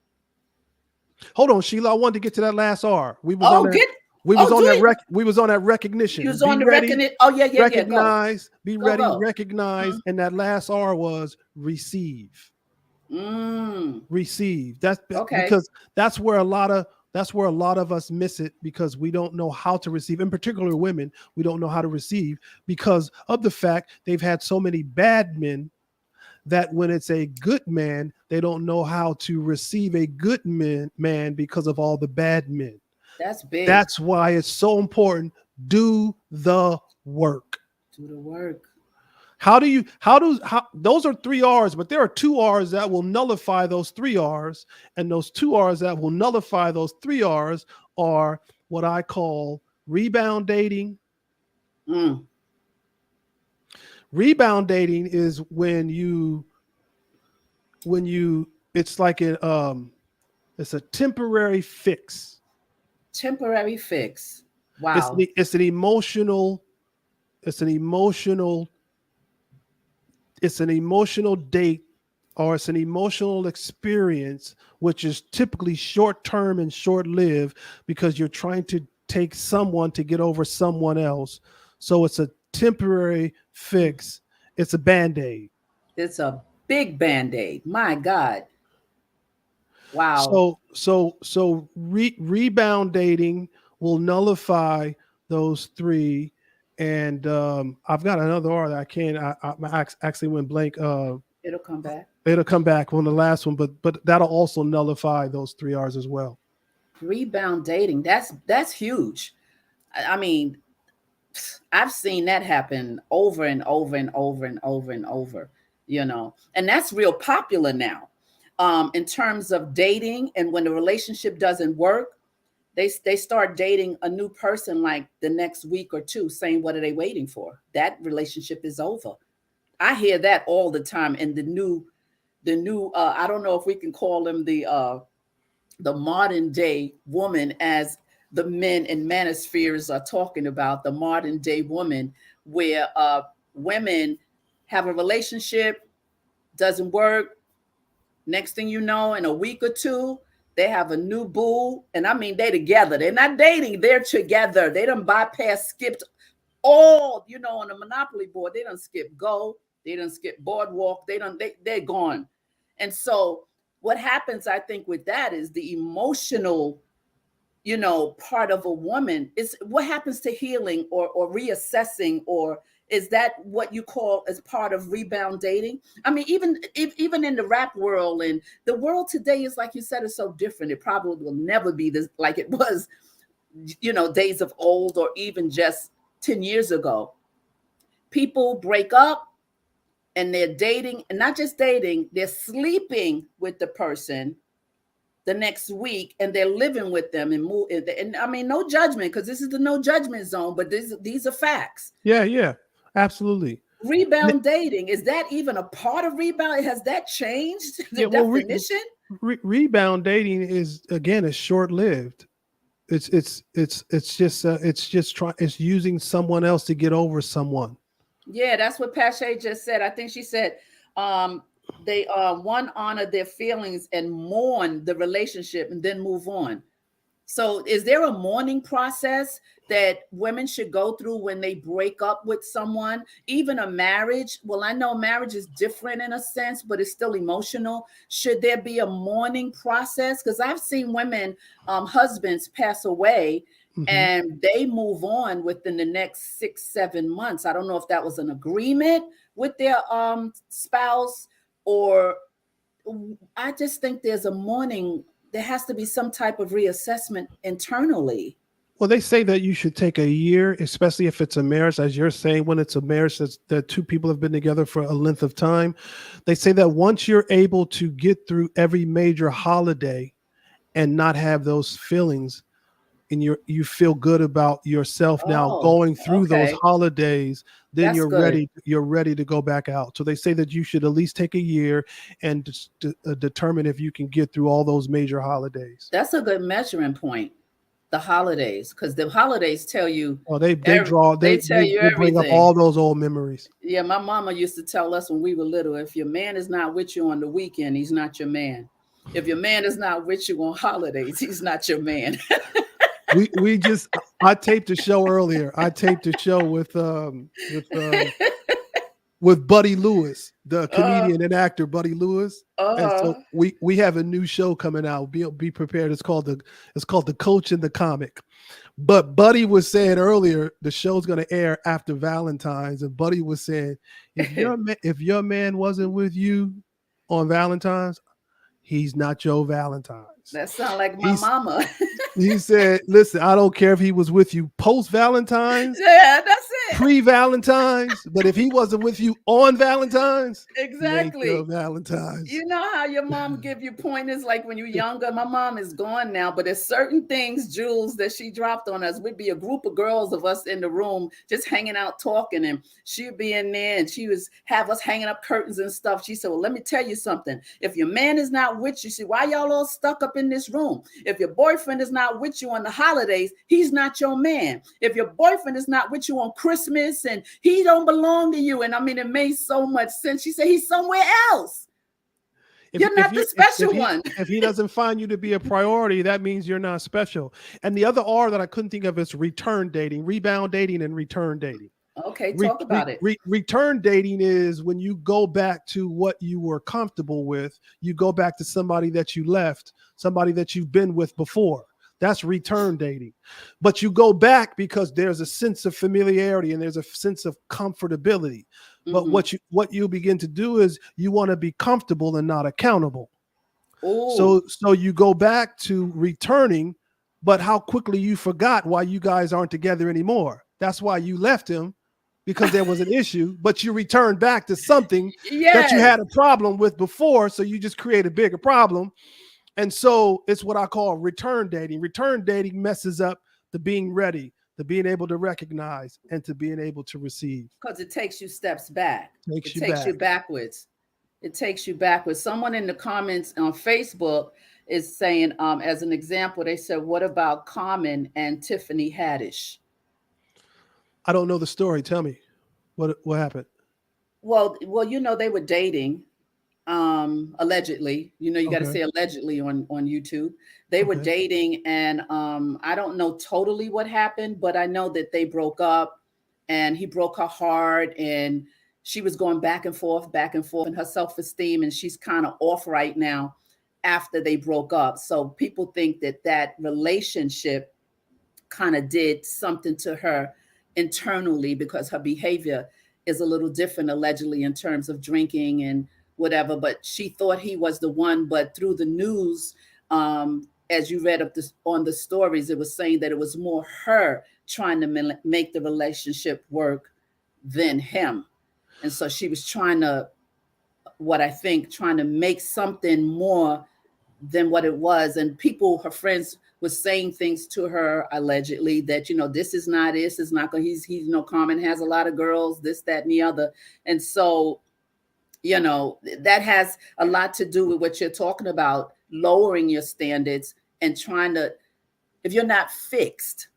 S2: Hold on, Sheila. I wanted to get to that last R. We was on
S1: Oh,
S2: that.
S1: get.
S2: We was
S1: Oh,
S2: on
S1: do
S2: that
S1: it.
S2: we was on that
S1: You
S2: recognition.
S1: was
S2: Be
S1: on the
S2: ready,
S1: reckoning. Oh, yeah, yeah, yeah. Go.
S2: recognize, be
S1: Go,
S2: ready,
S1: go.
S2: recognize, and that last R was receive.
S1: Mm,
S2: Receive. That's
S1: okay.
S2: because that's where a lot of us miss it, because we don't know how to receive. In particular, women, we don't know how to receive because of the fact they've had so many bad men, that when it's a good man, they don't know how to receive a good man because of all the bad men.
S1: That's big.
S2: That's why it's so important. Do the work.
S1: Do the work.
S2: Those are three R's, but there are two R's that will nullify those three R's. And those two R's that will nullify those three R's are what I call rebound dating.
S1: Mm,
S2: Rebound dating is when you it's like it's a temporary fix.
S1: temporary fix.
S2: It's
S1: Wow.
S2: it's an emotional it's an emotional date, or it's an emotional experience, which is typically short term and short lived, because you're trying to take someone to get over someone else. So it's a temporary fix. It's a band-aid.
S1: It's a big band-aid. My God. Wow.
S2: Rebound dating will nullify those three. And I've got another R that I can't. I actually went blank.
S1: It'll come back.
S2: It'll come back on the last one, but that'll also nullify those three R's as well.
S1: Rebound dating. That's huge. I mean, I've seen that happen over and over and over and over and over, and that's real popular now. In terms of dating, and when the relationship doesn't work, they start dating a new person like the next week or two, saying, what are they waiting for? That relationship is over. I hear that all the time. And the new I don't know if we can call them the modern day woman, as the men in manospheres are talking about, the modern day woman, where women have a relationship, doesn't work. Next thing you know, in a week or two, they have a new boo. And I mean, they together. They're not dating. They're together. They done skipped all, on the Monopoly board. They done skip Go. They done skip Boardwalk. They're gone. And so what happens, I think, with that is the emotional, part of a woman is what happens to healing or reassessing, or is that what you call as part of rebound dating? I mean, even in the rap world, and the world today is, like you said, is so different. It probably will never be this like it was, days of old, or even just 10 years ago. People break up and they're dating, and not just dating, they're sleeping with the person the next week, and they're living with them and move. And I mean, no judgment, because this is the no judgment zone, but these are facts.
S2: Yeah, absolutely.
S1: Rebound dating, is that even a part of rebound? Has that changed the definition?
S2: Rebound dating is, again, is short lived. It's using someone else to get over someone.
S1: Yeah, that's what Pache just said. I think she said they one honor their feelings and mourn the relationship and then move on. So is there a mourning process that women should go through when they break up with someone, even a marriage? Well, I know marriage is different in a sense, but it's still emotional. Should there be a mourning process? Because I've seen women, husbands pass away, and they move on within the next 6-7 months. I don't know if that was an agreement with their spouse, or I just think there's a mourning. There has to be some type of reassessment internally.
S2: Well, they say that you should take a year, especially if it's a marriage, as you're saying, when it's a marriage that two people have been together for a length of time. They say that once you're able to get through every major holiday and not have those feelings, and you feel good about yourself now going through those holidays, then
S1: That's
S2: you're
S1: good.
S2: ready to go back out. So they say that you should at least take a year and determine if you can get through all those major holidays.
S1: That's a good measuring point. The holidays, because the holidays tell you.
S2: Oh, they
S1: tell you
S2: bring up
S1: everything.
S2: all those old memories.
S1: Yeah, my mama used to tell us when we were little, if your man is not with you on the weekend, he's not your man. If your man is not with you on holidays, he's not your man.
S2: I taped a show earlier. I taped a show with Buddy Lewis, the comedian and actor Buddy Lewis. And so we have a new show coming out. Be prepared. It's called the Coach and the Comic. But Buddy was saying earlier, the show's going to air after Valentine's, and Buddy was saying, if your man wasn't with you on Valentine's, he's not your Valentine's.
S1: That sounds like my mama.
S2: He said, listen, I don't care if he was with you post-Valentine's.
S1: Yeah, that's it.
S2: Pre-Valentine's. But if he wasn't with you on Valentine's,
S1: exactly.
S2: He ain't your Valentine's.
S1: You know how your mom give you pointers like when you're younger? My mom is gone now, but there's certain things, Jules, that she dropped on us. We'd be a group of girls of us in the room just hanging out talking, and she'd be in there and she was have us hanging up curtains and stuff. She said, well, let me tell you something. If your man is not with you, see, why y'all all stuck up in this room? If your boyfriend is is not with you on the holidays, he's not your man. If your boyfriend is not with you on Christmas and he don't belong to you, and I mean, it made so much sense. She said he's somewhere else. You're not the special one.
S2: If he doesn't find you to be a priority, that means you're not special. And the other R that I couldn't think of is return dating, rebound dating, and return dating.
S1: Okay, talk about it.
S2: Return dating is when you go back to what you were comfortable with. You go back to somebody that you left, somebody that you've been with before. That's return dating. But you go back because there's a sense of familiarity and there's a sense of comfortability. But what you begin to do is you want to be comfortable and not accountable.
S1: Ooh.
S2: So you go back to returning, but how quickly you forgot why you guys aren't together anymore. That's why you left him, because there was an issue, but you returned back to something that you had a problem with before. So you just create a bigger problem. And so it's what I call return dating. Return dating messes up the being ready, the being able to recognize, and to being able to receive.
S1: Because it takes you steps back. It takes
S2: back.
S1: you backwards. It takes you backwards. Someone in the comments on Facebook is saying, as an example, they said, what about Common and Tiffany Haddish?
S2: I don't know the story. Tell me what happened.
S1: Well, you know, they were dating, allegedly. You know, you got to say allegedly on YouTube. They were dating, and I don't know totally what happened, but I know that they broke up, and he broke her heart, and she was going back and forth in her self-esteem, and she's kind of off right now after they broke up. So people think that relationship kind of did something to her internally, because her behavior is a little different, allegedly, in terms of drinking and whatever. But she thought he was the one. But through the news, as you read up on the stories, it was saying that it was more her trying to make the relationship work than him. And so she was trying to make something more than what it was. And people, her friends, was saying things to her, allegedly, that, you know, this is not going, he's you know, Common has a lot of girls, this, that, and the other. And so, you know, that has a lot to do with what you're talking about, lowering your standards and trying to, if you're not fixed.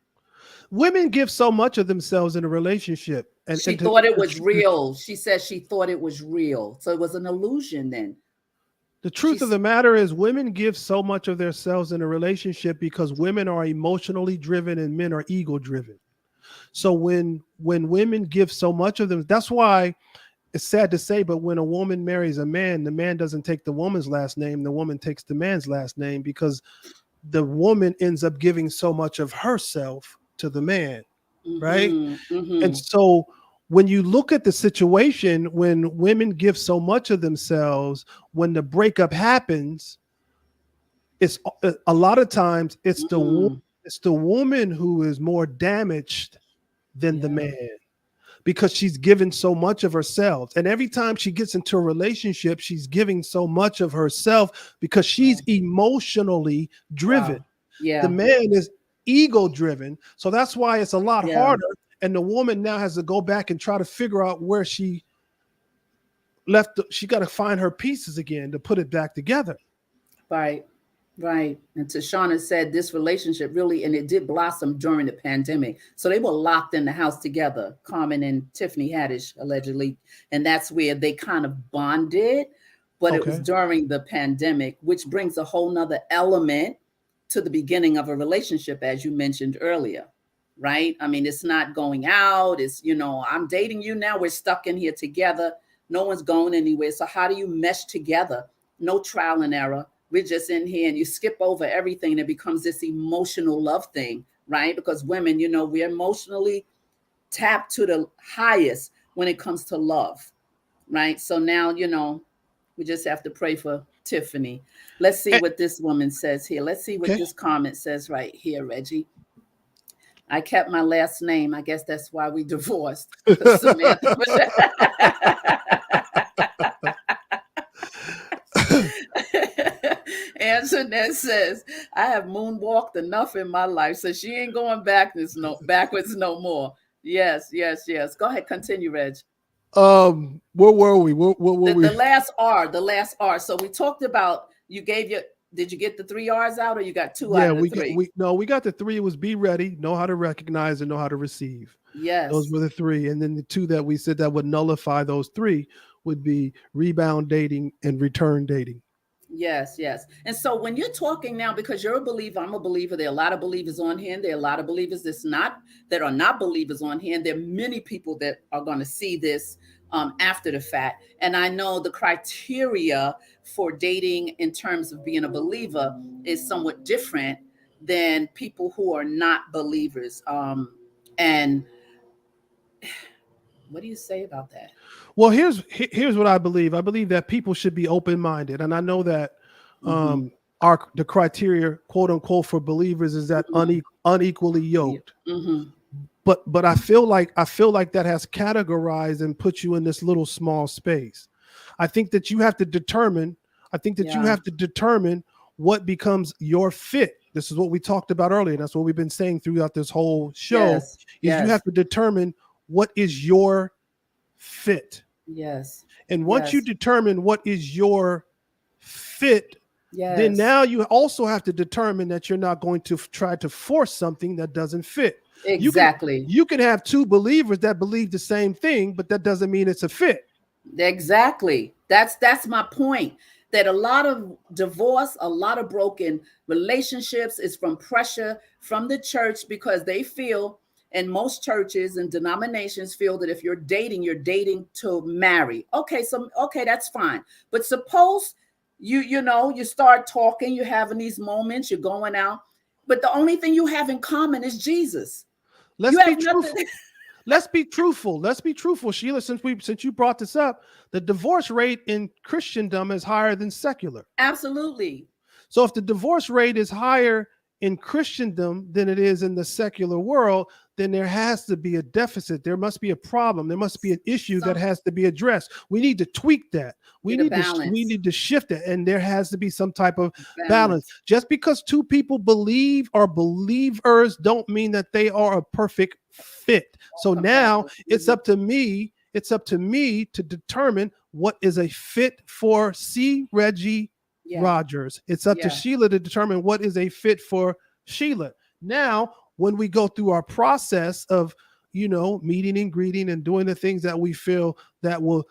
S2: Women give so much of themselves in a relationship. And
S1: she thought it was real. She said she thought it was real. So it was an illusion then.
S2: The truth of the matter is, women give so much of themselves in a relationship because women are emotionally driven and men are ego driven. So when women give so much of them, that's why it's sad to say, but when a woman marries a man, the man doesn't take the woman's last name. The woman takes the man's last name, because the woman ends up giving so much of herself to the man. Right. And so when you look at the situation, when women give so much of themselves, when the breakup happens, it's a lot of times it's the woman who is more damaged than the man, because she's given so much of herself. And every time she gets into a relationship, she's giving so much of herself because she's emotionally driven.
S1: Wow. Yeah.
S2: The man is ego driven. So that's why it's a lot harder. And the woman now has to go back and try to figure out where she left. She got to find her pieces again to put it back together.
S1: Right. And Tashana said this relationship really, and it did blossom during the pandemic. So they were locked in the house together, Common and Tiffany Haddish, allegedly. And that's where they kind of bonded. But it was during the pandemic, which brings a whole nother element to the beginning of a relationship, as you mentioned earlier. Right? I mean, it's not going out. It's, you know, I'm dating you now. We're stuck in here together. No one's going anywhere. So how do you mesh together? No trial and error. We're just in here, and you skip over everything, and it becomes this emotional love thing, right? Because women, you know, we're emotionally tapped to the highest when it comes to love, right? So now, you know, we just have to pray for Tiffany. Let's see what this woman says here. Let's see what this comment says right here, Reggie. I kept my last name. I guess that's why we divorced. Antoinette says, I have moonwalked enough in my life, so she ain't going backwards no more. Yes. Go ahead, continue, Reg.
S2: Where were we? What were we?
S1: The last R. So we talked about, you gave Did you get the 3 R's out, or you got 2
S2: Yeah,
S1: out of the 3?
S2: we got the 3. It was be ready, know how to recognize, and know how to receive. Those
S1: Yes.
S2: were the 3. And then the 2 that we said that would nullify those 3 would be rebound dating and return dating.
S1: Yes, yes. And so when you're talking now, because you're a believer, I'm a believer. There are a lot of believers on here. And there are a lot of believers that are not believers on here. And there are many people that are going to see this after the fact. And I know the criteria for dating in terms of being a believer is somewhat different than people who are not believers. And what do you say about that?
S2: Well, here's what I believe. I believe that people should be open-minded, and I know that
S1: Mm-hmm.
S2: the criteria, quote unquote, for believers is that
S1: Mm-hmm.
S2: unequally
S1: Yeah.
S2: yoked.
S1: Mm-hmm.
S2: But I feel like that has categorized and put you in this little small space. I think that you have to determine. I think that you
S1: Yeah.
S2: have to determine what becomes your fit. This is what we talked about earlier. That's what we've been saying throughout this whole show.
S1: Yes.
S2: Is you
S1: Yes.
S2: have to determine what is your fit.
S1: Yes.
S2: And once you
S1: Yes.
S2: determine what is your fit, then
S1: Yes.
S2: now you also have to determine that you're not going to try to force something that doesn't fit. You can
S1: Exactly.
S2: you can have 2 believers that believe the same thing, but that doesn't mean it's a fit.
S1: Exactly. That's my point. That a lot of divorce, a lot of broken relationships is from pressure from the church, because they feel, and most churches and denominations feel, that if you're dating to marry. Okay, so okay, that's fine. But suppose you start talking, you're having these moments, you're going out, but the only thing you have in common is Jesus. You
S2: Let's be
S1: have nothing.
S2: truthful. Let's be truthful. Let's be truthful, Sheila. Since you brought this up, the divorce rate in Christendom is higher than secular.
S1: Absolutely.
S2: So if the divorce rate is higher in Christendom than it is in the secular world, then there has to be a deficit. There must be a problem. There must be an issue that
S1: Some
S2: has to be addressed. We need to tweak that. We
S1: Get a
S2: need we
S1: balance.
S2: need to shift it, and there has to be some type of balance.
S1: Balance.
S2: Just because 2 people believe or believers don't mean that they are a perfect fit. So now
S1: Compatible.
S2: it's
S1: Mhm.
S2: up to me. It's up to me to determine what is a fit for Regi
S1: Yeah.
S2: Rodgers. It's up to
S1: Yeah.
S2: Sheila to determine what is a fit for Sheila. Now, when we go through our process of, meeting and greeting and doing the things that we feel that will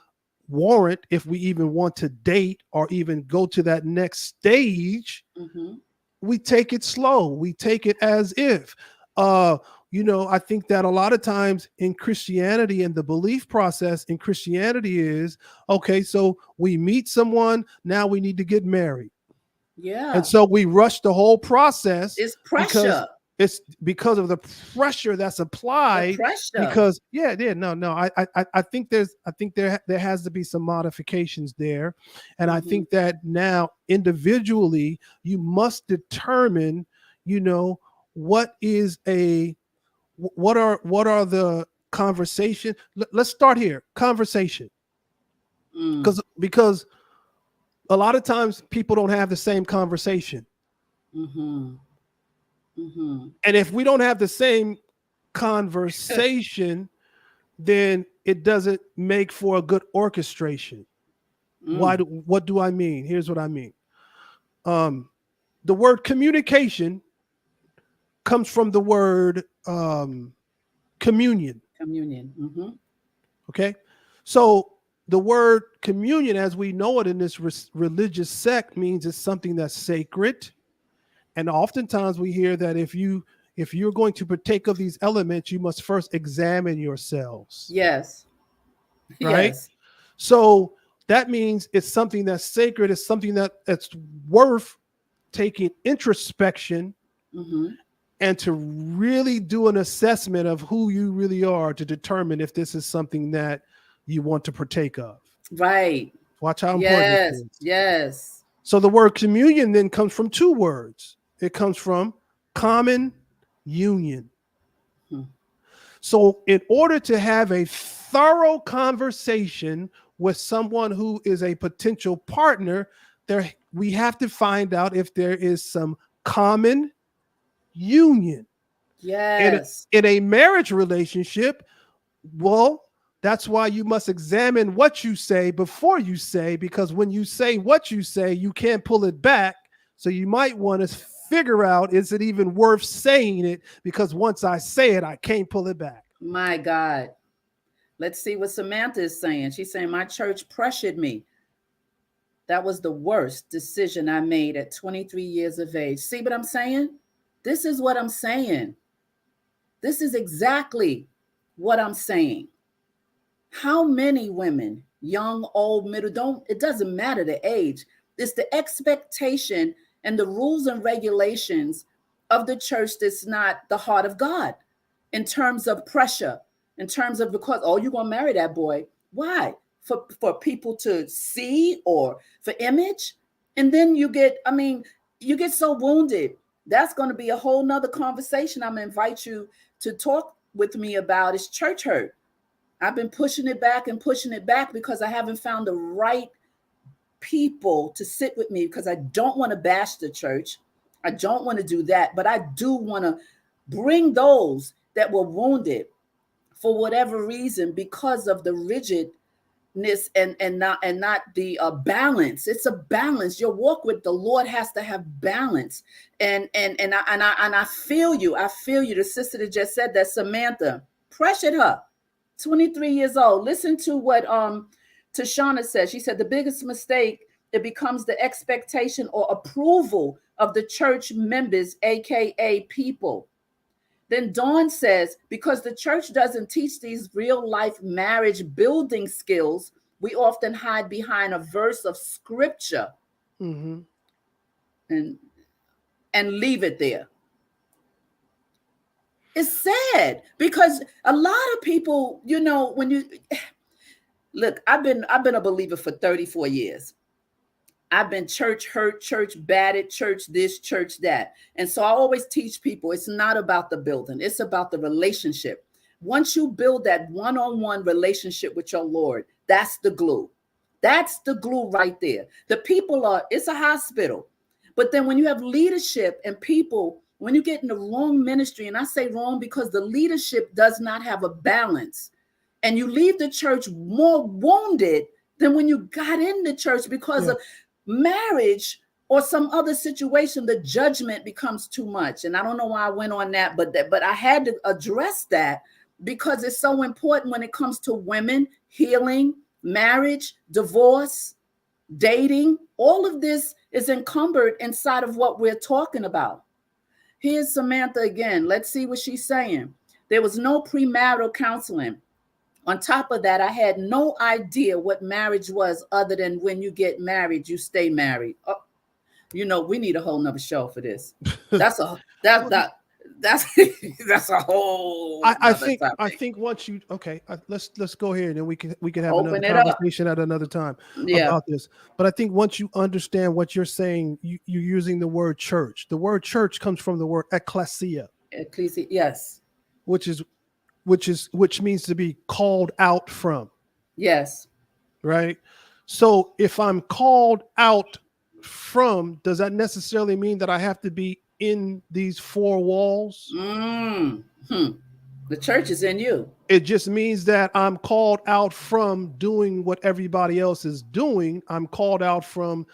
S2: warrant, if we even want to date or even go to that next stage,
S1: Mm-hmm.
S2: we take it slow. We take it as if. I think that a lot of times in Christianity, and the belief process in Christianity is, okay, so we meet someone, now we need to get married. And
S1: Yeah.
S2: so we rush the whole process
S1: It's
S2: because
S1: pressure.
S2: it's because of the pressure that's
S1: The
S2: applied.
S1: pressure.
S2: Because no. I think there has to be some modifications there. And I
S1: Mm-hmm.
S2: think that now individually you must determine, what is what are the conversation. Let's start here. Conversation.
S1: Mm.
S2: Because a lot of times people don't have the same conversation.
S1: Mm-hmm. Mm-hmm.
S2: And if we don't have the same conversation, then it doesn't make for a good orchestration.
S1: Mm.
S2: What do I mean? Here's what I mean. The word communication comes from the word communion.
S1: Communion. Mm-hmm.
S2: Okay. So the word communion, as we know it in this religious sect, means it's something that's sacred. And oftentimes we hear that if you're going to partake of these elements, you must first examine yourselves,
S1: Yes.
S2: right?
S1: Yes.
S2: So that means it's something that's sacred. It's something that's worth taking introspection
S1: Mm-hmm.
S2: and to really do an assessment of who you really are to determine if this is something that you want to partake of.
S1: Right.
S2: Watch how important this
S1: Yes.
S2: is.
S1: Yes.
S2: So the word communion then comes from 2 words. It comes from common union.
S1: Hmm.
S2: So in order to have a thorough conversation with someone who is a potential partner, we have to find out if there is some common union.
S1: Yes.
S2: In a marriage relationship, well, that's why you must examine what you say before you say, because when you say what you say, you can't pull it back. So you might want to figure out, is it even worth saying it? Because once I say it, I can't pull it back.
S1: My God. Let's see what Samantha is saying. She's saying, my church pressured me. That was the worst decision I made at 23 years of age. See what I'm saying? This is what I'm saying. This is exactly what I'm saying. How many women, young, old, middle, it doesn't matter the age. It's the expectation and the rules and regulations of the church that's not the heart of God in terms of pressure, in terms of, because, oh, you're going to marry that boy. Why? For people to see or for image. And then you get so wounded. That's going to be a whole nother conversation I'm going to invite you to talk with me about, is church hurt. I've been pushing it back because I haven't found the right people to sit with me, because I don't want to bash the church. I don't want to do that, but I do want to bring those that were wounded for whatever reason because of the rigidness and not the balance. It's a balance. Your walk with the Lord has to have balance. And I feel you. I feel you. The sister that just said that, Samantha, pressured her. 23 years old. Listen to what Tashana said. She said the biggest mistake, it becomes the expectation or approval of the church members, aka people. Then Dawn says, because the church doesn't teach these real life marriage building skills, we often hide behind a verse of scripture and leave it there. It's sad because a lot of people, when you look, I've been a believer for 34 years. I've been church hurt, church batted, church this, church that. And so I always teach people, it's not about the building. It's about the relationship. Once you build that one-on-one relationship with your Lord, that's the glue. That's the glue right there. The people it's a hospital. But then when you have leadership and people, when you get in the wrong ministry, and I say wrong because the leadership does not have a balance, and you leave the church more wounded than when you got in the church because of marriage or some other situation, the judgment becomes too much. And I don't know why I went on that, but I had to address that because it's so important when it comes to women, healing, marriage, divorce, dating. All of this is encumbered inside of what we're talking about. Here's Samantha again. Let's see what she's saying. There was no premarital counseling. On top of that, I had no idea what marriage was other than when you get married, you stay married. Oh, we need a whole nother show for this. That's a whole.
S2: I think once you let's go here and then we can have another conversation at another time about this. But I think once you understand what you're saying, you're using the word church. The word church comes from the word ecclesia.
S1: Ecclesia, yes.
S2: Which means to be called out from.
S1: Yes.
S2: Right. So if I'm called out from, does that necessarily mean that I have to be in these four walls?
S1: The church is in you.
S2: It just means that I'm called out from doing what everybody else is doing. I'm called out from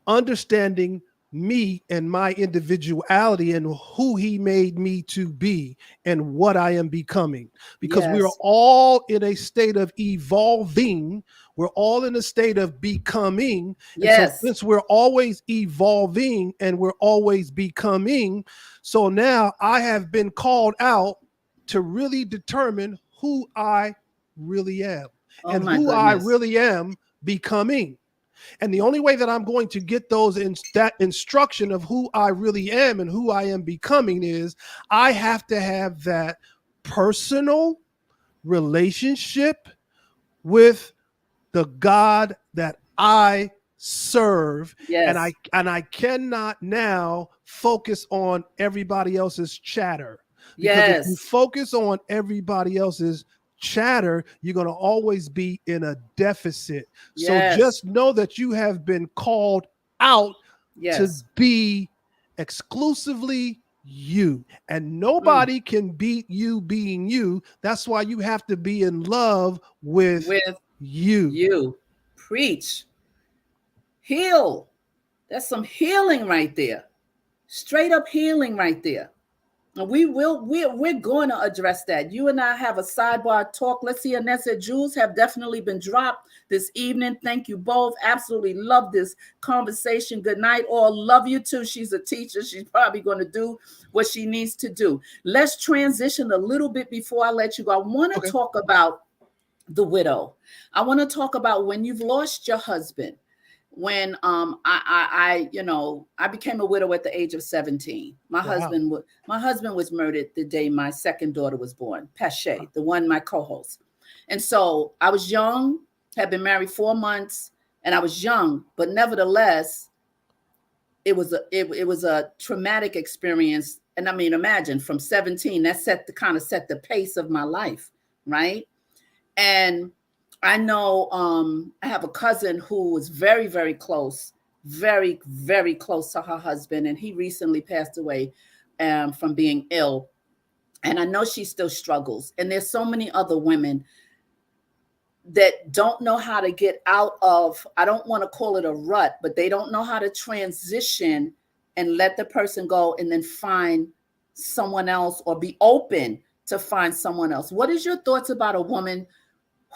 S2: understanding me and my individuality and who he made me to be and what I am becoming, because we are all in a state of evolving. We're all in a state of becoming.
S1: Yes.
S2: So since we're always evolving and we're always becoming, so now I have been called out to really determine who I really am I really am becoming. And the only way that I'm going to get that instruction of who I really am and who I am becoming is I have to have that personal relationship with the God that I serve.
S1: Yes.
S2: And I cannot now focus on everybody else's chatter. Because if you focus on everybody else's chatter, you're going to always be in a deficit. So just know that you have been called out to be exclusively you, and nobody can beat you being you. That's why you have to be in love with you.
S1: Preach. Heal. That's some healing right there. Straight up healing right there. And we're going to address that. You and I have a sidebar talk. Let's see, Annette said jewels have definitely been dropped this evening. Thank you both. Absolutely love this conversation. Good night, all. Love you too. She's a teacher. She's probably going to do what she needs to do. Let's transition a little bit before I let you go. I want to talk about the widow. I want to talk about when you've lost your husband. When I became a widow at the age of 17. My husband was murdered the day my second daughter was born, Pache, the one, my co-host. And so I was young, had been married 4 months, and I was young, but nevertheless, it was a traumatic experience. And I mean, imagine from 17, that set the pace of my life, right? And I know I have a cousin who was very, very close, very, very close to her husband. And he recently passed away from being ill. And I know she still struggles. And there's so many other women that don't know how to get out of, I don't want to call it a rut, but they don't know how to transition and let the person go and then find someone else or be open to find someone else. What is your thoughts about a woman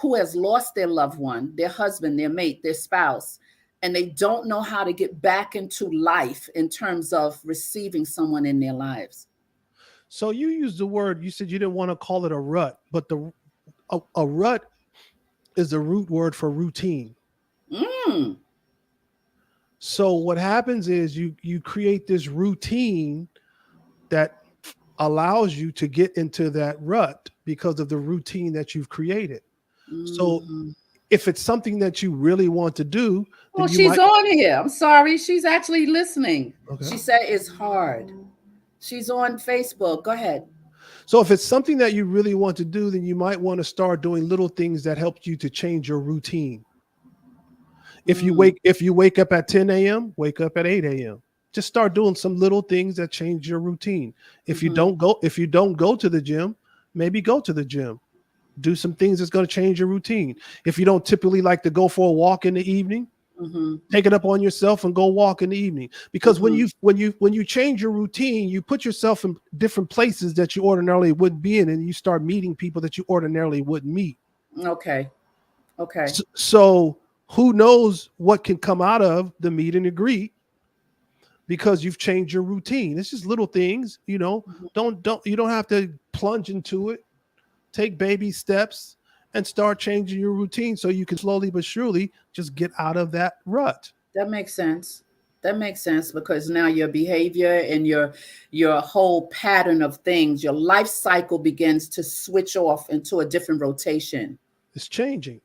S1: who has lost their loved one, their husband, their mate, their spouse, and they don't know how to get back into life in terms of receiving someone in their lives?
S2: So you used the word, you said you didn't want to call it a rut, but a rut is the root word for routine. So what happens is you create this routine that allows you to get into that rut because of the routine that you've created. So if it's something that you really want to do,
S1: well, she's on here. I'm sorry. She's actually listening. Okay. She said it's hard. She's on Facebook. Go ahead.
S2: So if it's something that you really want to do, then you might want to start doing little things that help you to change your routine. If you wake up at 10 a.m., wake up at 8 a.m. Just start doing some little things that change your routine. If you don't go to the gym, maybe go to the gym. Do some things that's going to change your routine. If you don't typically like to go for a walk in the evening, take it up on yourself and go walk in the evening. Because when you change your routine, you put yourself in different places that you ordinarily wouldn't be in, and you start meeting people that you ordinarily wouldn't meet.
S1: Okay.
S2: So who knows what can come out of the meet and greet because you've changed your routine. It's just little things, you know. You don't have to plunge into it. Take baby steps and start changing your routine so you can slowly but surely just get out of that rut.
S1: That makes sense. That makes sense because now your behavior and your whole pattern of things, your life cycle begins to switch off into a different rotation.
S2: It's changing.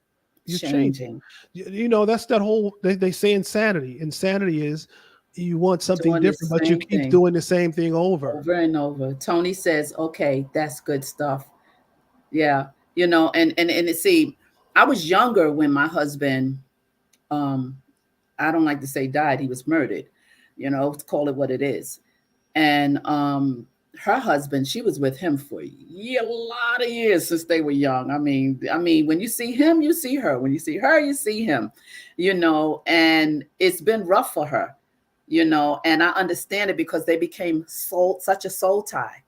S2: You're changing. You know, that's that whole, they say insanity. Insanity is you want something different, but you keep doing the same thing over
S1: and over. Tony says, okay, that's good stuff. Yeah. You know, and see, I was younger when my husband, I don't like to say died. He was murdered, you know, to call it what it is. And her husband, she was with him for a lot of years since they were young. I mean, when you see him, you see her. When you see her, you see him, you know, and it's been rough for her, you know, and I understand it because they became such a soul tie.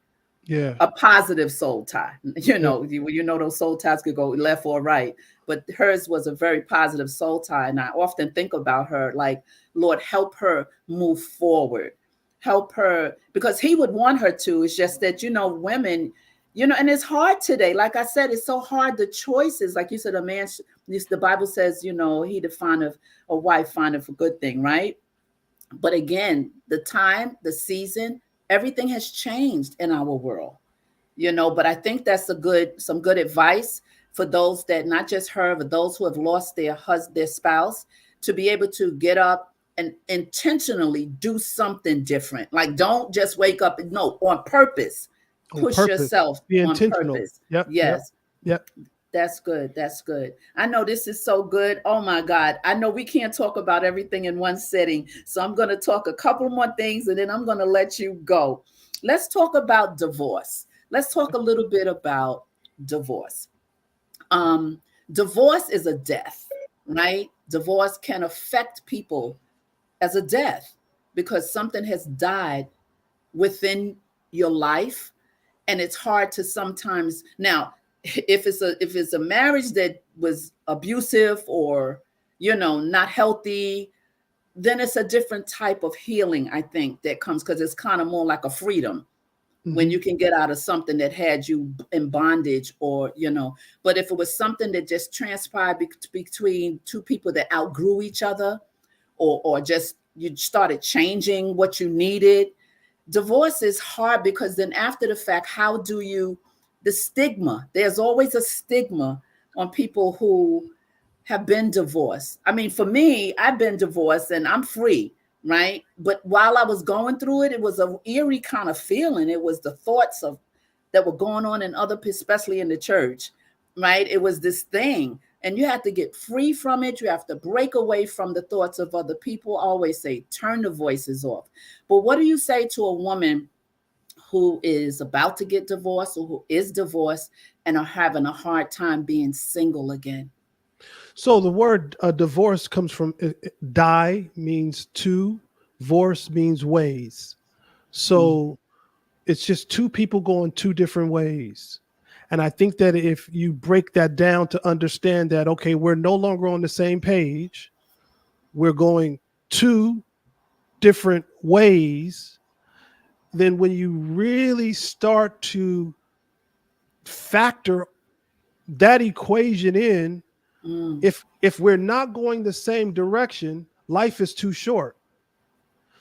S2: Yeah.
S1: A positive soul tie. You know, you know, those soul ties could go left or right, but hers was a very positive soul tie. And I often think about her like, Lord, help her move forward. Help her, because he would want her to. It's just that, you know, women, you know, and it's hard today. Like I said, it's so hard. The choices, like you said, a man, the Bible says, you know, he that findeth a wife findeth a good thing, right? But again, the time, the season, everything has changed in our world, you know, but I think that's some good advice for those that, not just her, but those who have lost their spouse, to be able to get up and intentionally do something different. Like, don't just wake up and on purpose, push yourself
S2: be
S1: on
S2: intentional.
S1: Purpose.
S2: Yep.
S1: Yes.
S2: Yep.
S1: That's good. That's good. I know this is so good. Oh my God. I know we can't talk about everything in one setting. So I'm going to talk a couple more things and then I'm going to let you go. Let's talk about divorce. Let's talk a little bit about divorce. Divorce is a death, right? Divorce can affect people as a death, because something has died within your life. And it's hard to sometimes now, if it's a marriage that was abusive or not healthy, then it's a different type of healing, I think, that comes, because it's kind of more like a freedom when
S2: Mhm.
S1: you can get out of something that had you in bondage, or. But if it was something that just transpired between two people that outgrew each other, or just you started changing what you needed, divorce is hard, because then after the fact, how do you, the stigma, there's always a stigma on people who have been divorced. I mean, for me, I've been divorced and I'm free, right? But while I was going through it, it was an eerie kind of feeling. It was the thoughts of that were going on in other, especially in the church, right? It was this thing. And you have to get free from it. You have to break away from the thoughts of other people. I always say, turn the voices off. But what do you say to a woman who is about to get divorced, or who is divorced and are having a hard time being single again?
S2: So the word divorce comes from die means two, vorce means ways.
S1: Mm,
S2: So it's just two people going two different ways. And I think that if you break that down to understand that, okay, we're no longer on the same page, we're going two different ways, then when you really start to factor that equation in,
S1: mm,
S2: if we're not going the same direction, life is too short.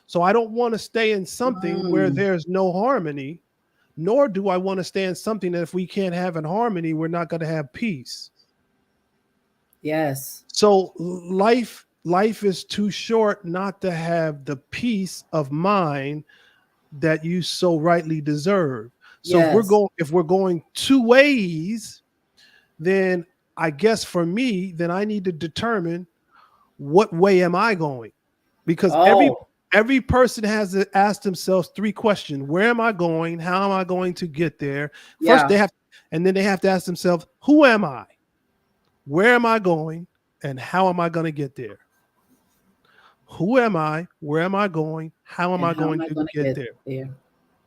S2: So I don't want to stay in something where
S1: mm.
S2: there's no harmony, nor do I want to stay in something that if we can't have in harmony, we're not going to have peace.
S1: Yes.
S2: So life is too short not to have the peace of mind that you so rightly deserve. So
S1: Yes.
S2: if we're going two ways, then I guess for me, then I need to determine what way am I going? Because
S1: Oh,
S2: every person has to ask themselves three questions: where am I going? How am I going to get there? First
S1: yeah.
S2: and then they have to ask themselves, who am I? Where am I going? And how am I going to get there? Who am I? Where am I going? How am
S1: And
S2: I
S1: how am
S2: going
S1: I
S2: to
S1: going to
S2: get
S1: get
S2: there?
S1: there?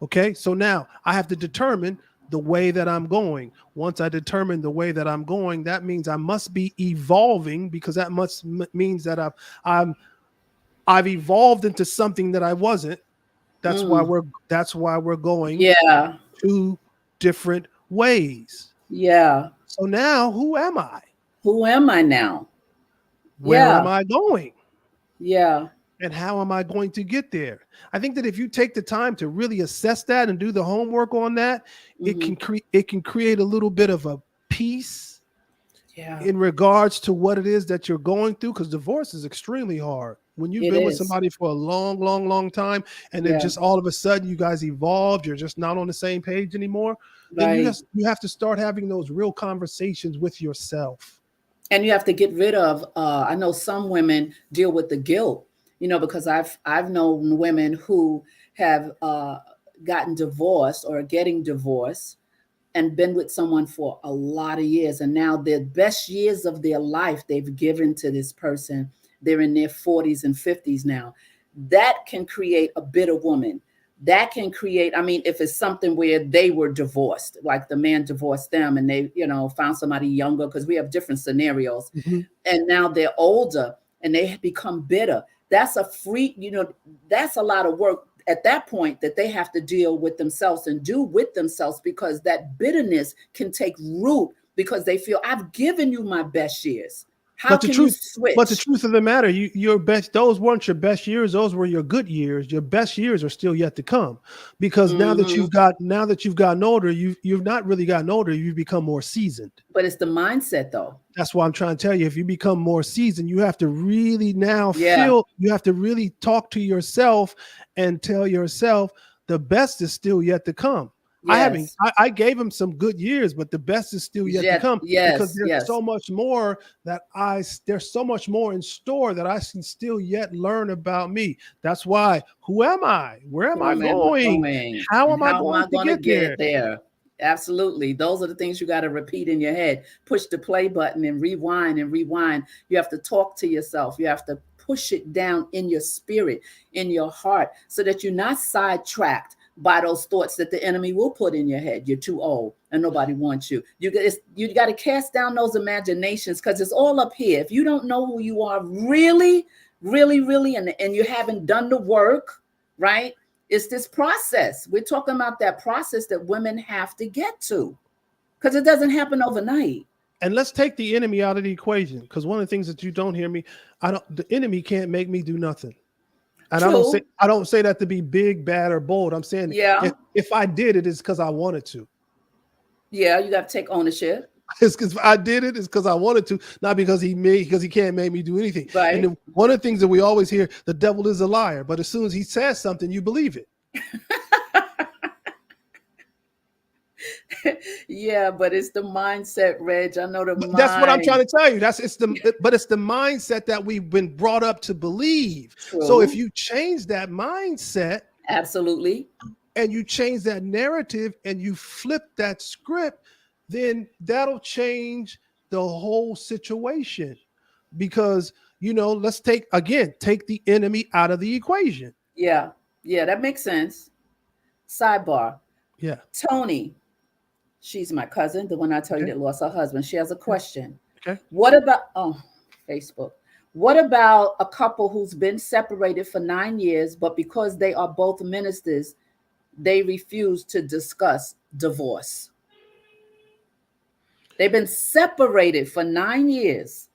S2: Okay, so now I have to determine the way that I'm going. Once I determine the way that I'm going, that means I must be evolving, because that must means that I'm I've evolved into something that I wasn't. That's why
S1: Mm,
S2: we're going
S1: yeah.
S2: two different ways.
S1: Yeah.
S2: So now who am I?
S1: Who am I now?
S2: Where am
S1: Yeah.
S2: I going?
S1: Yeah.
S2: And how am I going to get there? I think that if you take the time to really assess that and do the homework on that,
S1: Hmm.
S2: it can create a little bit of a peace
S1: Yeah.
S2: in regards to what it is that you're going through, because divorce is extremely hard. When you've
S1: It
S2: been with
S1: is.
S2: somebody for a long time, and then
S1: Yeah.
S2: just all of a sudden you guys evolved, you're just not on the same page anymore, then
S1: Right.
S2: you have to start having those real conversations with yourself.
S1: And you have to get rid of, I know some women deal with the guilt, because I've known women who have gotten divorced or getting divorced and been with someone for a lot of years, and now the best years of their life they've given to this person. They're in their 40s and 50s now. That can create a bitter woman. That can create, I mean, if it's something where they were divorced, like the man divorced them and they, found somebody younger, because we have different scenarios,
S2: Mhm.
S1: and now they're older and they become bitter. That's a free, that's a lot of work at that point that they have to deal with themselves and do with themselves, because that bitterness can take root, because they feel, I've given you my best years. How
S2: But the
S1: can you
S2: truth, but the
S1: switch?
S2: truth of the matter, your best, those weren't your best years. Those were your good years. Your best years are still yet to come, because
S1: Hmm.
S2: now that you've gotten older, you've not really gotten older. You've become more seasoned.
S1: But it's the mindset, though.
S2: That's why I'm trying to tell you, if you become more seasoned, you have to really now
S1: Yeah.
S2: you have to really talk to yourself and tell yourself the best is still yet to come.
S1: Yes.
S2: I gave him some good years, but the best is still yet to
S1: Yes.
S2: come, because
S1: Yes. Yes.
S2: there's so much more in store that I can still yet learn about me. That's why, who am I? Where am I
S1: Where am I
S2: going?
S1: going?
S2: How
S1: And
S2: am I
S1: how am
S2: going
S1: I
S2: to
S1: going to
S2: get there?
S1: get there? Absolutely. Those are the things you got to repeat in your head. Push the play button and rewind and rewind. You have to talk to yourself. You have to push it down in your spirit, in your heart, so that you're not sidetracked by those thoughts that the enemy will put in your head. You're too old and nobody wants you. You got to cast down those imaginations, because it's all up here. If you don't know who you are really, really, really, and you haven't done the work, right? It's this process. We're talking about that process that women have to get to, because it doesn't happen overnight.
S2: And let's take the enemy out of the equation, because one of the things that you don't hear me, the enemy can't make me do nothing. And
S1: True.
S2: I don't say that to be big, bad, or bold. I'm saying
S1: Yeah.
S2: if I did it, it's because I wanted to.
S1: Yeah, you got to take ownership.
S2: It's because I did it. It's because I wanted to, not because he can't make me do anything.
S1: Right.
S2: And one of the things that we always hear, the devil is a liar. But as soon as he says something, you believe it.
S1: Yeah, but it's the mindset, Reg. I know the mind.
S2: That's what I'm trying to tell you. It's the mindset that we've been brought up to believe.
S1: True.
S2: So if you change that mindset,
S1: absolutely,
S2: and you change that narrative and you flip that script, then that'll change the whole situation. Because, let's take the enemy out of the equation.
S1: Yeah, that makes sense. Sidebar.
S2: Yeah.
S1: Tony, she's my cousin, the one I tell you that lost her husband. She has a question.
S2: Okay.
S1: What about Facebook? What about a couple who's been separated for 9 years, but because they are both ministers, they refuse to discuss divorce? They've been separated for 9 years.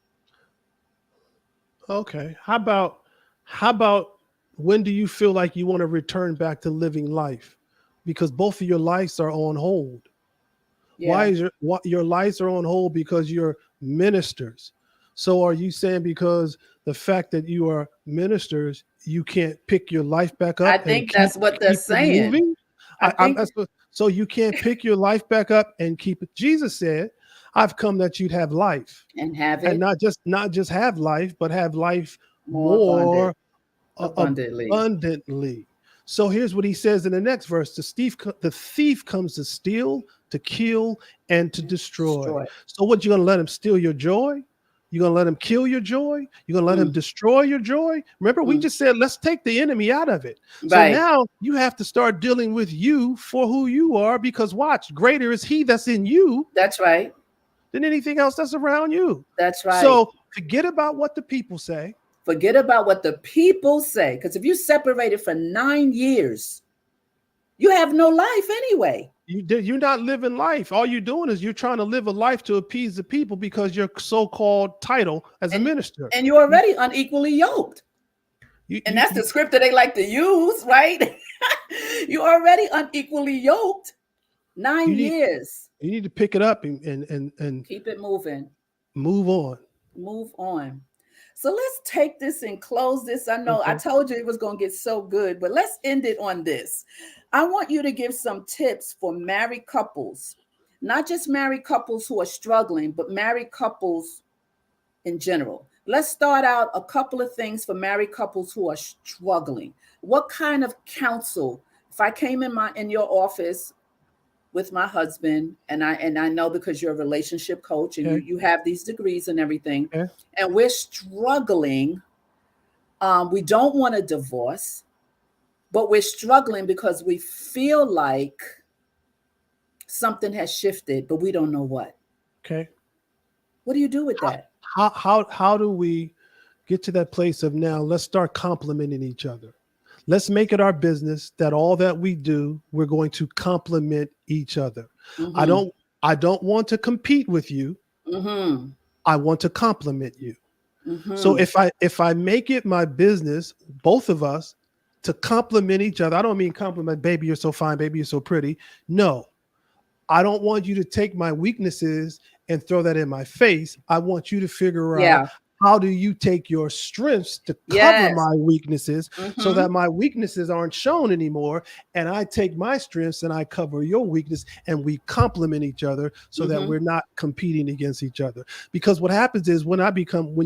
S2: Okay. How about when do you feel like you want to return back to living life? Because both of your lives are on hold. Yeah. Why your lives are on hold? Because you're ministers. So are you saying because the fact that you are ministers, you can't pick your life back up?
S1: I think that's what they're saying.
S2: So you can't pick your life back up and keep it. Jesus said, I've come that you'd have life
S1: and have it,
S2: and not just have life, but have life
S1: more
S2: abundantly. So here's what he says in the next verse: the thief comes to steal, to kill, and to destroy. So what, you gonna let him steal your joy? You're gonna let him kill your joy? You're gonna let him destroy your joy? Remember, we just said let's take the enemy out of it. So now you have to start dealing with you for who you are, because watch, greater is he that's in you.
S1: That's right.
S2: Than anything else that's around you.
S1: That's right.
S2: So forget about what the people say.
S1: Forget about what the people say. Because if you separated for 9 years, you have no life anyway.
S2: You're not living life. All you're doing is you're trying to live a life to appease the people because your so-called title as a minister.
S1: And you're already unequally yoked. And that's the script that they like to use, right? You're already unequally yoked. 9 years.
S2: You need to pick it up and
S1: keep it moving.
S2: Move on.
S1: Move on. So let's take this and close this. I know I told you it was going to get so good, but let's end it on this. I want you to give some tips for married couples, not just married couples who are struggling, but married couples in general. Let's start out a couple of things for married couples who are struggling. What kind of counsel? If I came in your office with my husband, and I know because you're a relationship coach and you have these degrees and everything, and we're struggling. We don't want a divorce, but we're struggling because we feel like something has shifted, but we don't know what.
S2: Okay.
S1: What do you do with that?
S2: How do we get to that place of now, let's start complimenting each other? Let's make it our business that all that we do, we're going to compliment each other. Mm-hmm. I don't want to compete with you. Mm-hmm. I want to compliment you. Mm-hmm. So if I make it my business, both of us, to compliment each other, I don't mean compliment, baby, you're so fine, baby, you're so pretty. No, I don't want you to take my weaknesses and throw that in my face. I want you to figure out, how do you take your strengths to cover my weaknesses so that my weaknesses aren't shown anymore? And I take my strengths and I cover your weakness, and we complement each other so that we're not competing against each other. Because what happens is when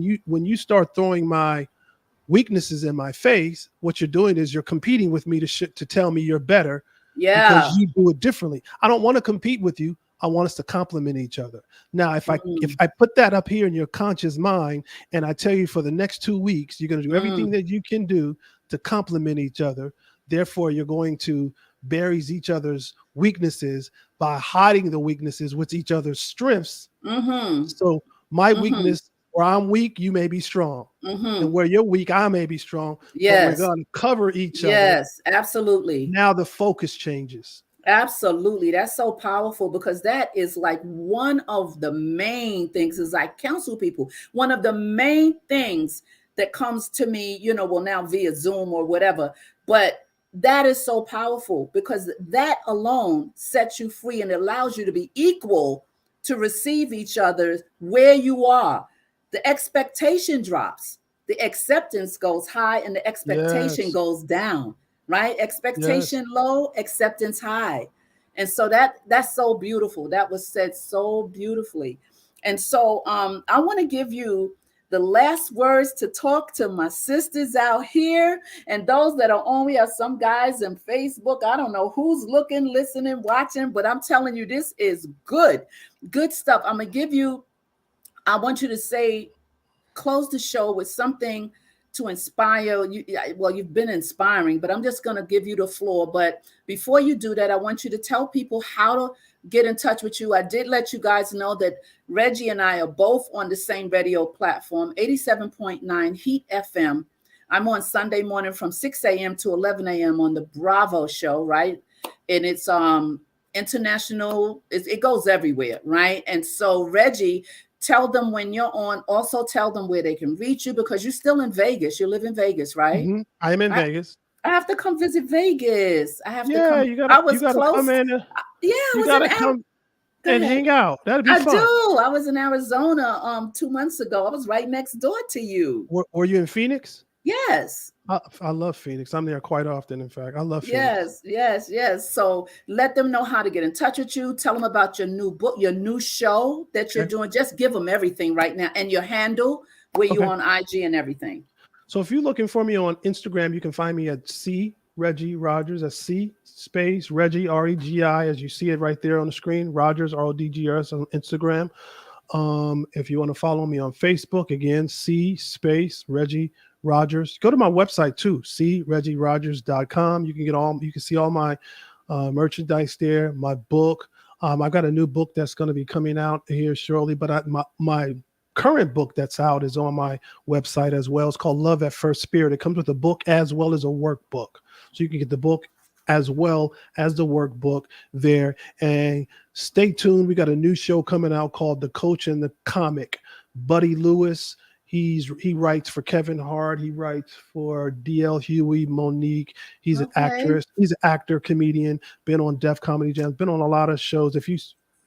S2: you start throwing my weaknesses in my face, what you're doing is you're competing with me to tell me you're better because you do it differently. I don't want to compete with you. I want us to complement each other. Now, if
S1: Mm,
S2: I put that up here in your conscious mind, and I tell you for the next 2 weeks, you're going to do everything
S1: mm,
S2: that you can do to complement each other. Therefore, you're going to bury each other's weaknesses by hiding the weaknesses with each other's strengths.
S1: mm-hmm,
S2: So my
S1: mm-hmm,
S2: weakness, where I'm weak, you may be strong.
S1: mm-hmm.
S2: And where you're weak, I may be strong, but we're
S1: Yes,
S2: going to cover each other.
S1: yes, absolutely.
S2: Now the focus changes.
S1: Absolutely. That's so powerful because that is like one of the main things as I counsel people. One of the main things that comes to me, well, now via Zoom or whatever, but that is so powerful because that alone sets you free and allows you to be equal to receive each other where you are. The expectation drops, the acceptance goes high, and the expectation
S2: Yes.
S1: goes down, right?
S2: Yes.
S1: Expectation low, acceptance high. And so that's so beautiful. That was said so beautifully. And so I want to give you the last words to talk to my sisters out here and those that are on. We have some guys in Facebook. I don't know who's looking, listening, watching, but I'm telling you, this is good stuff. I'm going to give you, I want you to say, close the show with something to inspire you. Well, you've been inspiring, but I'm just going to give you the floor. But before you do that, I want you to tell people how to get in touch with you. I did let you guys know that Regi and I are both on the same radio platform, 87.9 Heat FM. I'm on Sunday morning from 6 a.m. to 11 a.m. on the Bravo show, right? And it's international, it goes everywhere, right? And so Regi, tell them when you're on. Also tell them where they can reach you because you're still in Vegas. You live in Vegas, right?
S2: I am in
S1: I,
S2: Vegas.
S1: I have to come visit Vegas. I have to
S2: Yeah,
S1: come.
S2: you gotta
S1: I
S2: you
S1: was
S2: gotta come
S1: close.
S2: in.
S1: Yeah, I
S2: You
S1: was in
S2: gotta come
S1: Go
S2: and
S1: ahead.
S2: hang out. That'd be
S1: I
S2: fun.
S1: do. I was in Arizona 2 months ago. I was right next door to you.
S2: Were you in Phoenix?
S1: Yes.
S2: I love Phoenix. I'm there quite often. In fact, I love Phoenix.
S1: Yes, yes, yes. So let them know how to get in touch with you. Tell them about your new book, your new show that you're
S2: Okay.
S1: doing. Just give them everything right now and your handle where you
S2: Okay.
S1: on IG and everything.
S2: So if you're looking for me on Instagram, you can find me at C Regi Rodgers. That's C space Regi Regi, as you see it right there on the screen. Rodgers Rodgers on Instagram. If you want to follow me on Facebook, again, C space Regi Rodgers. Go to my website too, cregirodgers.com. You can see all my merchandise there, my book. I've got a new book that's going to be coming out here shortly, but my current book that's out is on my website as well. It's called Love at First Spirit. It comes with a book as well as a workbook. So you can get the book as well as the workbook there. And stay tuned. We got a new show coming out called The Coach and the Comic. Buddy Lewis, he writes for Kevin Hart. He writes for D.L. Huey, Monique. He's an
S1: Okay.
S2: actress. He's an actor, comedian, been on Def Comedy Jam, been on a lot of shows. If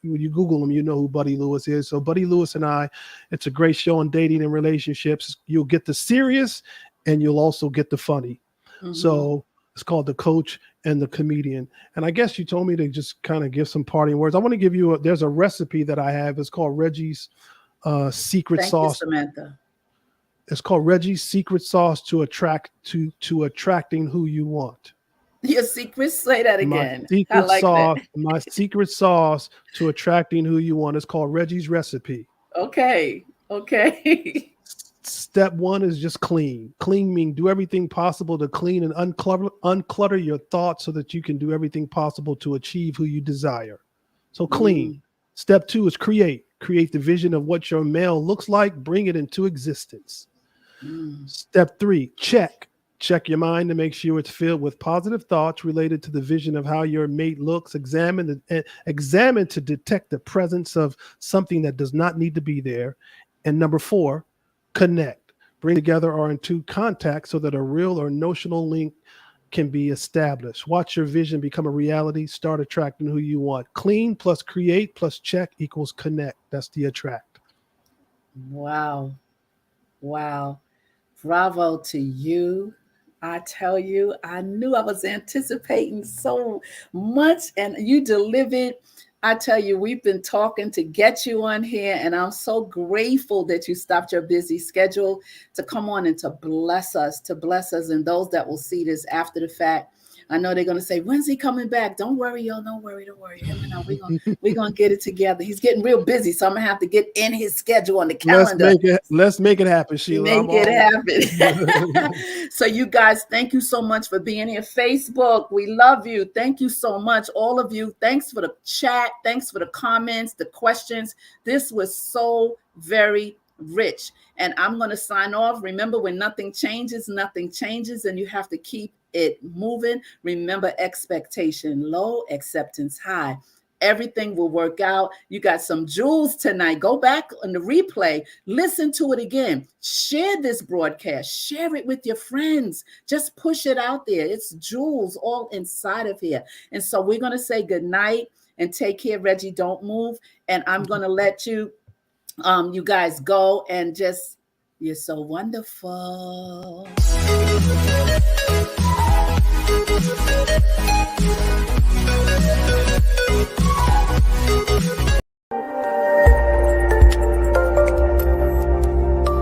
S2: when you Google him, you know who Buddy Lewis is. So Buddy Lewis and I, it's a great show on dating and relationships. You'll get the serious and you'll also get the funny.
S1: Mm-hmm.
S2: So it's called The Coach and the Comedian. And I guess you told me to just kind of give some parting words. I want to give you there's a recipe that I have. It's called Regi's secret
S1: Thank you,
S2: sauce.
S1: Samantha.
S2: It's called Regi's secret sauce to attracting who you want.
S1: Your secret, say that again. I like that.
S2: My secret sauce to attracting who you want is called Regi's recipe.
S1: Okay. Okay.
S2: Step one is just clean. Clean means do everything possible to clean and unclutter your thoughts so that you can do everything possible to achieve who you desire. So clean.
S1: Mm,
S2: Step two is create. Create the vision of what your male looks like. Bring it into existence.
S1: mm.
S2: Step three, check. Check your mind to make sure it's filled with positive thoughts related to the vision of how your mate looks. Examine to detect the presence of something that does not need to be there. And number four, connect. Bring together or into contact so that a real or notional link can be established. Watch your vision become a reality. Start attracting who you want. Clean plus create plus check equals connect. That's the attract.
S1: Wow. Wow. Bravo to you. I tell you, I knew I was anticipating so much and you delivered. I tell you, we've been talking to get you on here, and I'm so grateful that you stopped your busy schedule to come on and to bless us, and those that will see this after the fact. I know they're gonna say, "When's he coming back?" Don't worry, y'all. Don't worry. Him and I, we're gonna get it together. He's getting real busy, so I'm gonna have to get in his schedule on the calendar.
S2: Let's make it happen, Sheila.
S1: Make it happen. So you guys, thank you so much for being here. Facebook, we love you. Thank you so much, all of you. Thanks for the chat. Thanks for the comments, the questions. This was so very rich. And I'm going to sign off. Remember, when nothing changes, and you have to keep it moving. Remember, expectation low, acceptance high. Everything will work out. You got some jewels tonight. Go back on the replay. Listen to it again. Share this broadcast. Share it with your friends. Just push it out there. It's jewels all inside of here. And so we're going to say good night and take care. Reggie, don't move. And I'm going to let you guys go and just, you're so wonderful.